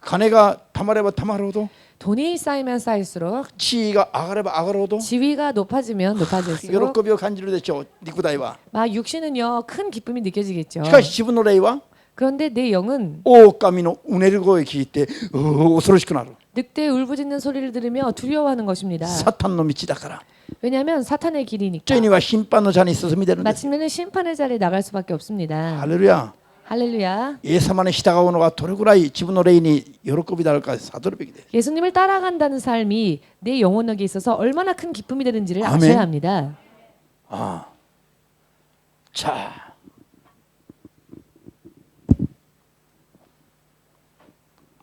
金がたまればたまるほど 돈이 쌓이면 쌓일수록 地位が上がれば上がるほど 지위가 높아지면 喜 높아질수록 びを感じるでしょう。肉体は。 막 육신은요 큰 기쁨이 느껴지겠죠. しかし自分の霊は 그런데 내 영은 狼のうねる声を聞いて恐ろしくなる。 늑대의 울부짖는 소리를 들으며 두려워하는 것입니다. サタンの道だから。 왜냐하면 사탄의 길이니까. ついには審判の座に進み出るんです。 마침내는 심판의 자리에 나갈 수밖에 없습니다. ハレルヤ。 할렐루야. イエス様に従うのがどれぐらい自分の霊に喜びであるか悟るべきです。 예수님을 따라간다는 삶이 내 영혼에게 있어서 얼마나 큰 기쁨이 되는지를 아멘. 아셔야 합니다. じゃあ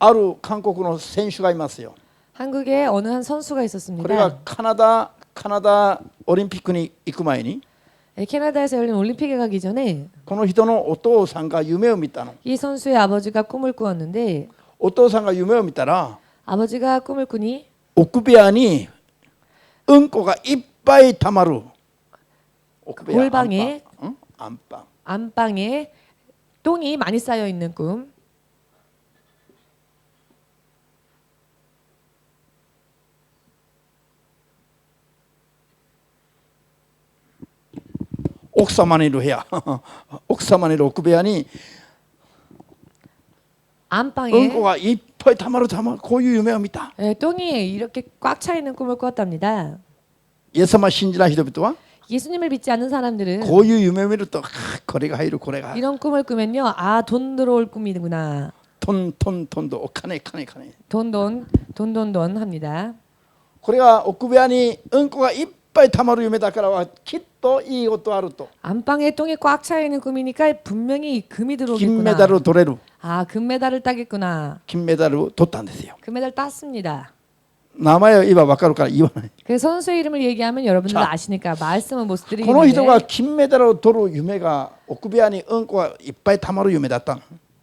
ある韓国の選手がいますよ。 한국에 어느 한 선수가 これが 있었습니다. カナダオリンピックに行く前に 캐나다에서 열린 올림픽에 가기 전에 この人のお父さんが夢を見たの。 이 선수의 아버지가 꿈을 꾸었는데 お父さんが夢を見たら 아버지가 꿈을 꾸니 奥部屋にうんこがいっぱいたまる。奥部屋 골방에 アンパン 안방에 똥이 많이 쌓여 있는 꿈. 奥様のいる部屋奥様のいる奥部屋に 안방에 うんこがいっぱいたまるこういう夢を見た。 똥이 이렇게 꽉 차 있는 꿈을 꾸었답니다. イエス様を信じない人々は 예수님을 믿지 않는 사람들은 こういう夢を見るとこれが入るこれが 이런 꿈을 꾸면요, 아, 돈 들어올 꿈이구나. トントントンとお金金金 돈 합니다. これが奥部屋にうんこがいっぱいたまる夢だからはきっといいことあると 안방에 똥이 꽉 차 있는 꿈이니까 분명히 금이 金 들어오겠구나. メダルを取れる 아, 금메달을 따겠구나. 金メダルを取ったんですよ。 금메달 땄습니다. 名前を言えば分かるから言わない。 그 선수 이름을 얘기하면 여러분들 자, 아시니까 말씀은 못 この人 드리겠는데 が金メダルを取る夢が奥部屋にうんこがいっぱいたまる夢だったの。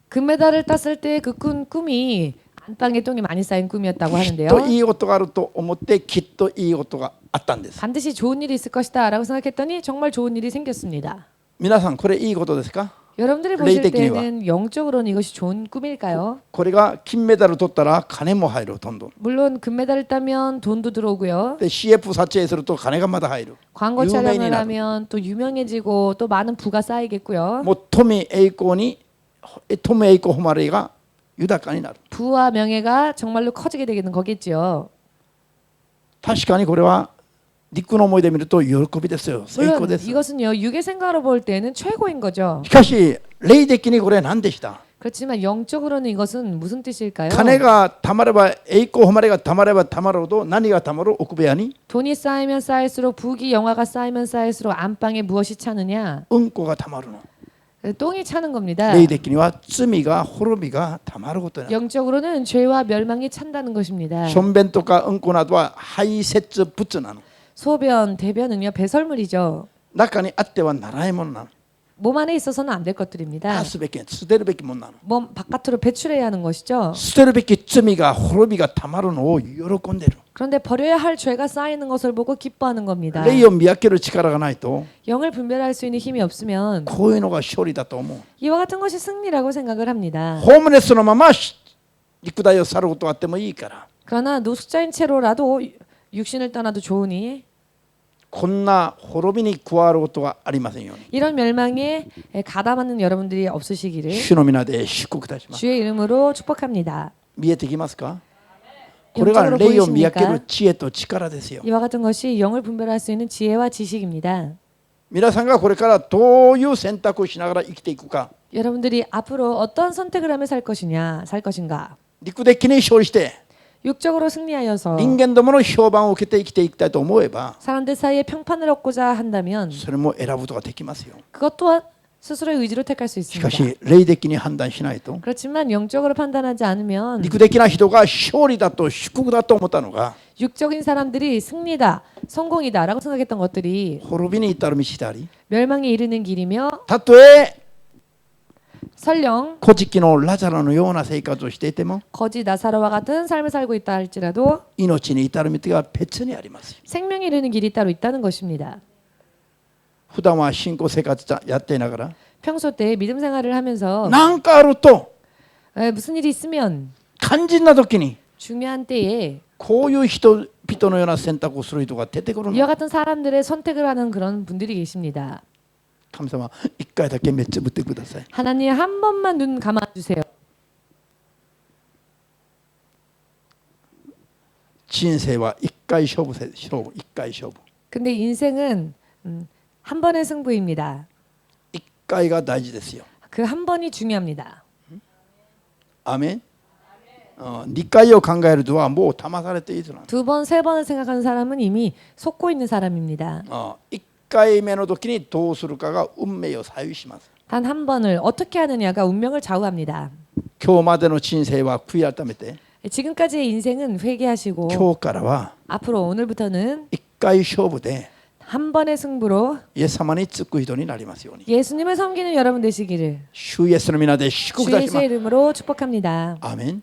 금메달을 땄을 때 그 꿈이 안방에 똥이 많이 쌓인 꿈이었다고 きっ 하는데요. といいことがあると思ってきっといいことがあったんです。 반드시 좋은 일이 있을 것이다라고 생각했더니 정말 좋은 일이 생겼습니다. 皆さんこれいいことですか？ 여러분들이 보실 레이데끼리와. 때는 영적으로는 이것이 좋은 꿈일까요? これが金メダル取ったら金も入るどんどん。 물론 금메달을 따면 돈도 들어오고요. で CF 撮影すると金がまだ入る。 광고 유명인이 촬영을 나도. 하면 또 유명해지고 또 많은 부가 쌓이겠고요. もう富栄光に富栄光誉れが豊かになる。 부와 명예가 정말로 커지게 되는 거겠지요. 確かにこれは陸の思いで見ると喜びですよ。成功 물론 です。 이것은요, 육의 생각으로 볼 때는 최고인 거죠. しかし霊的にこれは何でした？ 그렇지만 영적으로는 이것은 무슨 뜻일까요? 金がたまれば栄光誉れがたまればたまるほど何がたまる奥部屋に 돈이 쌓이면 쌓일수록 부귀 영화가 쌓이면 쌓일수록 안방에 무엇이 차느냐? うんこがたまるの。 똥이 차는 겁니다. 霊的には罪が滅びがたまることになる。 영적으로는 죄와 멸망이 찬다는 것입니다. しょんべんとかうんこなどは排泄物なの。 소변, 대변은요 배설물이죠. 中にあってはならないものなの。 몸 안에 있어서는 안 될 것들입니다. 出すべき捨てるべきものなの。 몸 바깥으로 배출해야 하는 것이죠. 捨てるべき罪が滅びがたまるのを喜んでいる。 그런데 버려야 할 죄가 쌓이는 것을 보고 기뻐하는 겁니다. 霊を見分ける力がないと 영을 분별할 수 있는 힘이 없으면 こういうのが勝利だと思う。 이와 같은 것이 승리라고 생각을 합니다. ホームレスのまま肉体を去ることはあってもいいから 그러나 노숙자인 채로라도 육신을 떠나도 좋으니 こんな滅びに加わることはありませんように 이런 멸망에 가담하는 여러분들이 없으시기를 主の皆で祝福いたします。 주의 이름으로 축복합니다. 見えてきますか？これが霊を見分ける知恵と力ですよ。 이와 같은 것이 영을 분별할 수 있는 지혜와 지식입니다. 皆さんがこれからどういう選択をしながら生きていくか、 여러분들이 앞으로 어떤 선택을 하며 살 것인가? 陸的に勝利して 육적으로 승리하여서 人間どもの評判を受けて生きていきたいと思えば 사람들 사이에 평판을 얻고자 한다면 それも選ぶことができますよ。 그것 또한 스스로의 의지로 택할 수 しか 있습니다. し霊的に判断しないと 그렇지만 영적으로 판단하지 않으면 陸的な人が勝利だと祝福だと思ったのが 육적인 사람들이 승리다, 성공이다라고 생각했던 것들이 滅びに至る道であり、 멸망에 이르는 길이며 たとえ 설령 古事記のラザロのような生活をしていても 거지 나사로와 같은 삶을 살고 있다 할지라도 命に至る道が別にあります。 생명에 이르는 길이 따로 있다는 것입니다. 普段は信仰生活やっていながら 평소 때 믿음 생활을 하면서 何かあると 무슨 일이 있으면 肝心な時に 중요한 때에 こういう人々のような選択をする人が出てくる 이와 の。 같은 사람들의 선택을 하는 그런 분들이 계십니다. 神様一回だけ目つぶってください。 하나님 한 번만 눈 감아 주세요. 人生は一回勝負一回勝負。 근데 인생은 한 번의 승부입니다. 一回が大事ですよ。 그 한 번이 중요합니다. アメン。二回を考えるとはもう騙されていいとな。 두 번, 세 번을 생각하는 사람은 이미 속고 있는 사람입니다. 一回目の時にどうするかが運命を左右します。 단 한 번을 어떻게 하느냐가 운명을 좌우합니다. 今日までの人生は悔い改めて 지금까지의 인생은 회개하시고 今日からは 앞으로 오늘부터는 一回勝負で 한 번의 승부로 イエス様につく人になりますように 예수님을 섬기는 여러분 되시기를 主イエスの皆で祝福い 주 たしま 예수의 す。 이름으로 축복합니다. アーメン。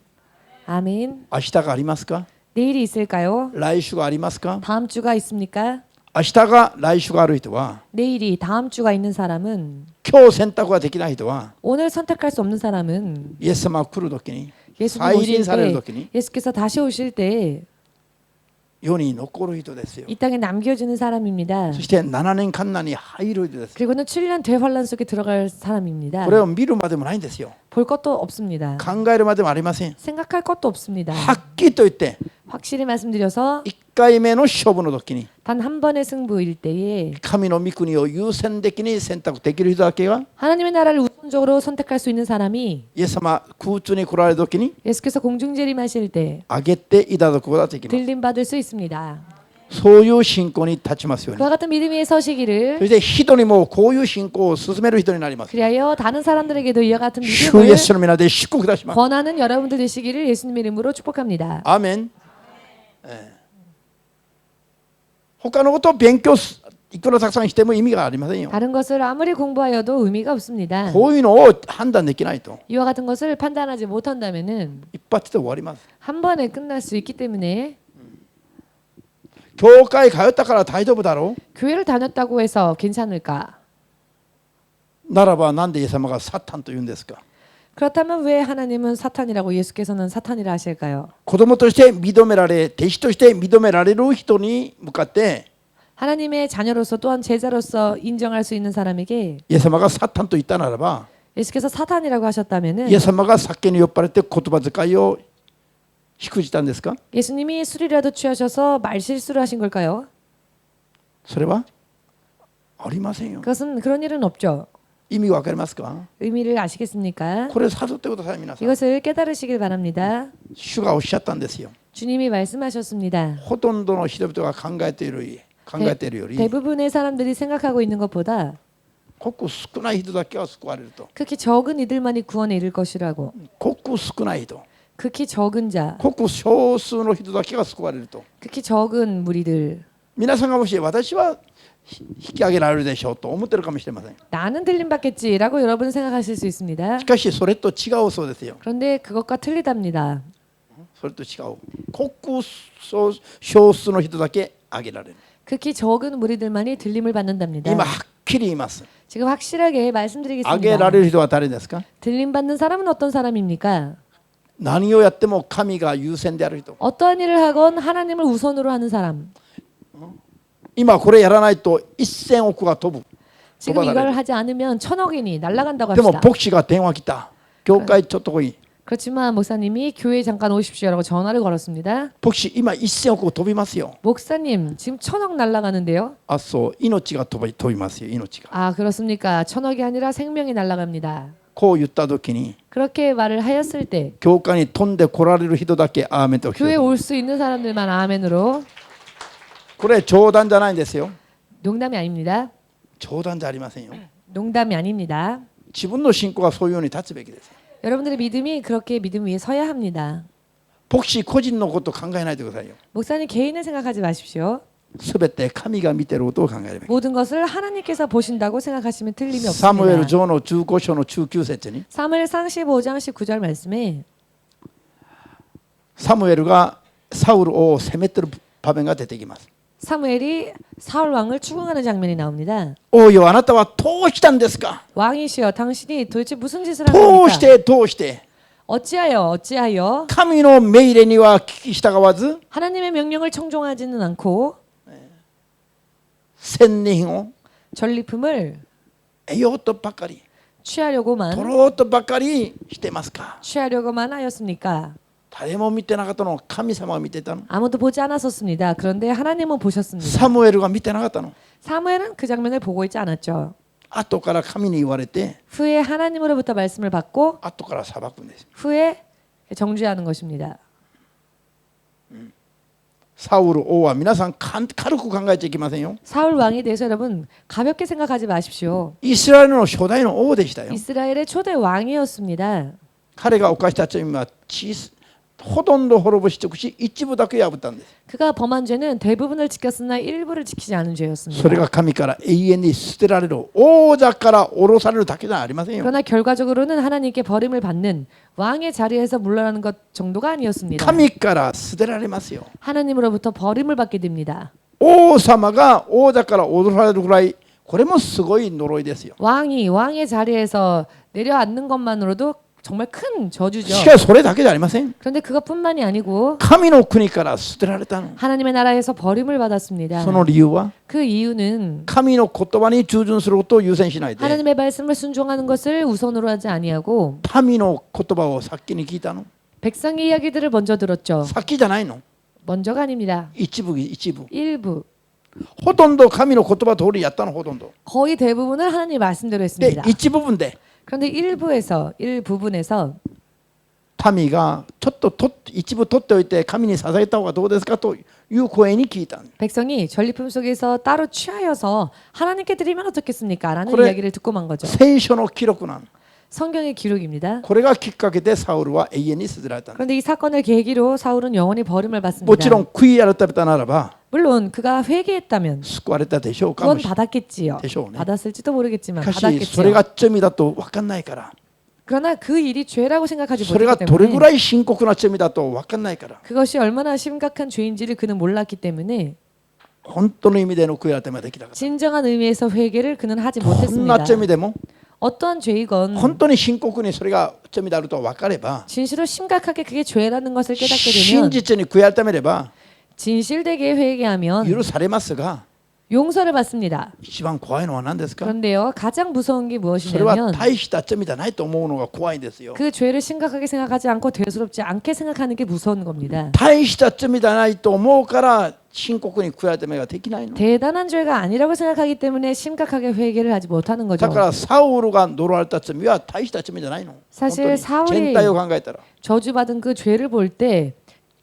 아멘. 明日がありますか？ 내일이 있을까요? 来週がありますか？ 다음 주가 있습니까? 明日が来週がある人は 내일이 다음 주가 있는 사람은 今日選択ができない人は 오늘 선택할 수 없는 사람은 イエス様が来る時に 예수님 再臨 오실 される 때 時に 예수께서 다시 오실 때世に残る人ですよ。 이 땅에 남겨지는 사람입니다. そして7年間難に入る人です。 그리고는 7년 대환란 속에 들어갈 사람입니다. これを見るまでもないんですよ。 볼 것도 없습니다. 考えるまでもありません。 생각할 것도 없습니다. はっきりと言って 확실히 말씀드려서 1回目の勝負の時に 단 한 번의 승부일 때에 神の御国を優先的に選択できる人だけが 하나님의 나라를 우선적으로 선택할 수 있는 사람이 イエス様空中に来られる時に 예수께서 공중재림하실 때 上げていただくことができます。 들림 받을 수 있습니다. そういう信仰に立ちますように。 그와 같은 믿음의 そ 서시기를 して人にもこういう信仰を進める人になります。 그리하여 다른 사람들에게도 이와 같은 主イ 믿음을 エスの皆で祝福いたします。 권하는 여러분들 되시기를 예수님의 이름으로 축복합니다. アーメン。他のことを勉強いくらたくさんしても意味がありませんよ。 다른 것을 아무리 공부하여도 의미가 없습니다. こういうのを判断できないと 이와 같은 것을 판단하지 못한다면은 一発で終わります。 한 번에 끝날 수 있기 때문에 教会通ったから大丈夫だろ 교회를 다녔다고 해서 괜찮을까? うならばなんでイエス様がサタンと言うんですか。 그렇다면 왜 하나님은 사탄이라고 예수께서는 사탄이라 하실까요? 子供として認められ弟子として認められる人に向かって 하나님의 자녀로서 또한 제자로서 인정할 수 있는 사람에게 イエス様がサタンと言ったならば 예수께서 사탄이라고 하셨다면은 イエス様が酒に酔っ払って言葉遣いをしくじたんですか。 예수님이 술이라도 취하셔서 말실수를 하신 걸까요? それはありませんよ。 그것은 그런 일은 없죠. 意味わかりますか。 의미를 아시겠습니까? これ悟ってください皆さん。 이것을 깨달으시길 바랍니다. 主がおっしゃったんですよ。 주님이 말씀하셨습니다. ほとんどの人々が考えているより 대부분의 사람들이 생각하고 있는 것보다 ごく少ない人だけは救われると。 극히 적은 이들만이 구원에 이를 것이라고. ごく少ない人 극히 적은 자, ごく少数の人だけが救われると。 극히 적은 무리들. 皆さんがもし私は引き上げられるでしょうと思ってるかもしれません。 나는 들림 받겠지라고 여러분 생각하실 수 있습니다. しかしそれと違うそうですよ。 그런데 그것과 틀리답니다. それと違う。ごく少数の人だけ上げられる。 극히 적은 무리들만이 들림을 받는답니다. 今はっきり言います。 지금 확실하게 上げら 말씀드리겠습니다. れる人は誰ですか。 들림 받는 사람은 어떤 사람입니까? 何をやっても神が優先である人。 어떠한 일을 하건 하나님을 우선으로 하는 사람. 今これやらないと1000億が飛ぶ。 지금 도박을 이걸 해요. 하지 않으면 1000억인이 날아간다고 でも 합시다. 牧師が電話来た。教会ちょっと来い。 그렇지만 목사님이 교회에 잠깐 오십시오라고 전화를 걸었습니다. 牧師今1000億飛びますよ。 목사님 지금 1000억 날아가는데요. あ、そう命が飛びますよ。命が。 아 그렇습니까? 1000억이 아니라 생명이 날아갑니다. こう言った時に 그렇게 말을 하였을 때 教会に飛んで来られる人だけアーメンと。 교회에 올 수 있는 사람들만 아멘으로. これ冗談じゃないんですよ。 농담이 아닙니다. 冗談じゃありませんよ。 농담이 아닙니다. 自分の信仰はそういうように立つべきです。 여러분들의 믿음이 그렇게 믿음 위에 서야 합니다. 牧師個人のことを考えないでくださいよ。 목사님 개인을 생각하지 마십시오. すべて神が見ていることを考えるべき。 모든 것을 하나님께서 보신다고 생각하시면 틀림이 サムエル 없습니다. 上の15章の19節に 사무엘상 15장 19절 말씀에 サムエルがサウルを責めてる場面が出てきます。 사무엘이 사울 왕을 추궁하는 장면이 나옵니다. 王よあなたはどうしたんですか。 왕이시여 당신이 도대체 무슨 짓을 한 どうし 겁니까? てどうして 어찌하여 神の命令には聞き従わず 하나님의 명령을 청종하지는 않고 千人を 전리품을 得ようとばかり 취하려고만 取ろうとばかりしてますか。 취하려고만 하였습니까? 誰も見てなかったの。神様が見てたの。 아무도 보지 않았었습니다. 그런데 하나님은 보셨습니다. サムエルが見てなかったの。 사무엘은 그 장면을 보고 있지 않았죠. 後から神に言われて 후에 하나님으로부터 말씀을 받고 後から裁くんです。 후에 정죄하는 것입니다. サウル王は皆さん軽く考えちゃいけませんよ。 사울 왕에 대해서 여러분 가볍게 생각하지 마십시오. イスラエルの初代の王でしたよ。 이스라엘의 초대 왕이었습니다. 彼が犯した罪はほとんど滅ぼし尽くし一部だけ破ったんです。 그가 범한 죄는 대부분을 지켰으나 일부를 지키지 않은 죄였습니다. それが神から永遠に捨てられる王座から下ろされるだけじゃありませんよ。 그러나 결과적으로는 하나님께 버림을 받는 왕의 자리에서 물러나는 것 정도가 아니었습니다. 神から捨てられますよ。 하나님으로부터 버림을 받게 됩니다. 王様が王座から下ろされるぐらいこれもすごい呪いですよ。 왕이 왕의 자리에서 내려앉는 것만으로도 정말 큰 저주죠. しかしそれだけじゃありません。 그런데 그것뿐만이 아니고 神の国から捨てられたの。 하나님의 나라에서 버림을 받았습니다. その理由は 그 이유는 神の言葉に従順することを優先しないで 하나님의 말씀을 순종하는 것을 우선으로 하지 아니하고 民の言葉を先に聞いたの。 백성의 이야기들을 먼저 들었죠. 先じゃないの。 먼저가 아닙니다. 一部一部。 일부 ほとんど神の言葉通りやったの。ほとんど。 거의 대부분을 하나님 말씀대로 で 했습니다. 一部分で 그런데 일부분에서 民がちょっと一部取っておいて神に捧げた方がどうですかという声に聞いた。 백성이 전리품 속에서 따로 취하여서 하나님께 드리면 어떻겠습니까? 라는 그래. 이야기를 듣고 만 거죠. 聖書の記録なの。 성경의 기록입니다. これがきっかけでサウルは永遠に捨てられたの。 그런데 이 사건을 계기로 사울은 영원히 버림을 もち 받습니다. ろん悔い改めたならば 물론 그가 회개했다면 救われたでしょうか 구원 もしれない 받았겠지요. 되죠, 네. 받았을지도 모르겠지만 しかしそれ 받았겠지요. が罪だと分かんないから 그러나 그 일이 죄라고 생각하지 それが 못했기 どれぐ 때문에 らい深刻な罪だと分かんないから 그것이 얼마나 심각한 죄인지를 그는 몰랐기 때문에 本当の意味での悔い改めができなかった 진정한 의미에서 회개를 그는 하지 こんな 못했습니다. 罪でも 어떠한 죄이건 本当に深刻にそれが罪であると分かれば 진실로 심각하게 그게 죄라는 것을 깨닫게 真 되면 実に悔い改めれば 진실되게 회개하면 許されますが 용서를 받습니다. 一番怖いのは何ですか 그런데요, 가장 무서운 게 それは 무엇이냐면 大した罪じゃないと思うのが怖いんですよ 그 죄를 심각하게 생각하지 않고 대수롭지 않게 생각하는 게 무서운 겁니다. 大した罪じゃないと思うから深刻に悔い改めができないの 대단한 죄가 아니라고 생각하기 때문에 심각하게 회개를 하지 못하는 だ 거죠. からサウルが呪われた罪は大した罪じゃないの 사실 本当に 사울이 全体を考えたら 저주받은 그 죄를 볼 때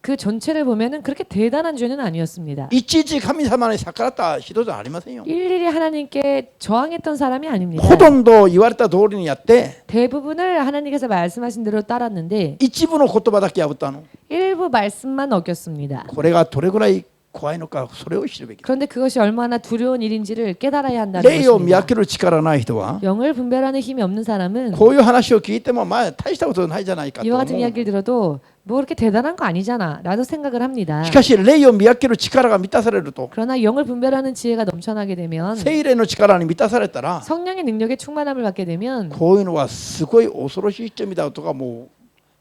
그 전체를 보면은 그렇게 대단한 죄는 아니었습니다. いちいち神様に逆らった人じゃありませんよ 일일이 하나님께 저항했던 사람이 아닙니다. ほとんど言われた通りにやって 대부분을 하나님께서 말씀하신 대로 따랐는데 一部の言葉だけ破ったの 일부 말씀만 어겼습니다. これがどれぐらい怖いのかそれを知るべきだ 그런데 그것이 얼마나 두려운 일인지를 깨달아야 한다는 霊を見 것입니다. 分ける力ない人は 영을 분별하는 힘이 없는 사람은 こういう話を聞いてもまあ大したことないじゃないかと 이와 思 같은 う 이야기를 들어도 뭐 그렇게 대단한 거 아니잖아 라도 생각을 합니다. しかし霊を見分ける力が満たされると 그러나 영을 분별하는 지혜가 넘쳐나게 되면 聖霊の力に満たされたら 성령의 능력에 충만함을 받게 되면 こういうのはすごい恐ろしい罪だとかもう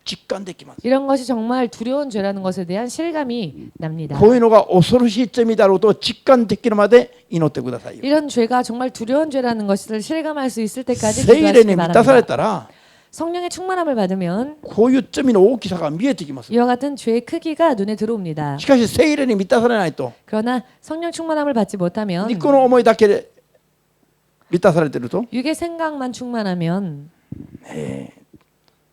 実感できます 이런 것이 정말 두려운 죄라는 것에 대한 실감이 납니다. こういうのが恐ろしい罪だろうと実感できるまで祈ってくださいよ 이런 죄가 정말 두려운 죄라는 것을 실감할 수 있을 때까지 聖霊 기도하시기 に満たされ 바랍니다. たら 성령의 충만함을 받으면 こういう罪の大きさが見えてきます 이와 같은 죄의 크기가 눈에 들어옵니다. しかし聖霊に満たされないと 그러나 성령 충만함을 받지 못하면 肉の思いだけで満たされてると 육의 생각만 충만하면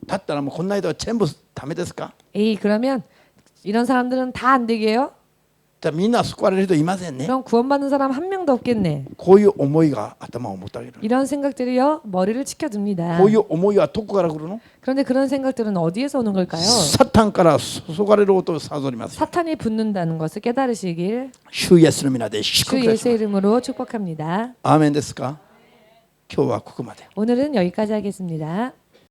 だったらもうこんな人は全部ダメですか 에이 그러면 이런 사람들은 다 안 되게요? じゃあみんな救われる人いませんね 그럼 구원받는 사람 한 명도 없겠네. こういう思いが頭を持たれる 이런 생각들이요 머리를 치켜듭니다. こういう思いはどこから来るの 그런데 그런 생각들은 어디에서 오는 걸까요? サタンから注がれることを悟ります 사탄이 붙는다는 것을 깨달으시길 主イエスの皆で 주 祝福します 예수의 이름으로 축복합니다. アーメンですか今日はここまで 오늘은 여기까지 하겠습니다.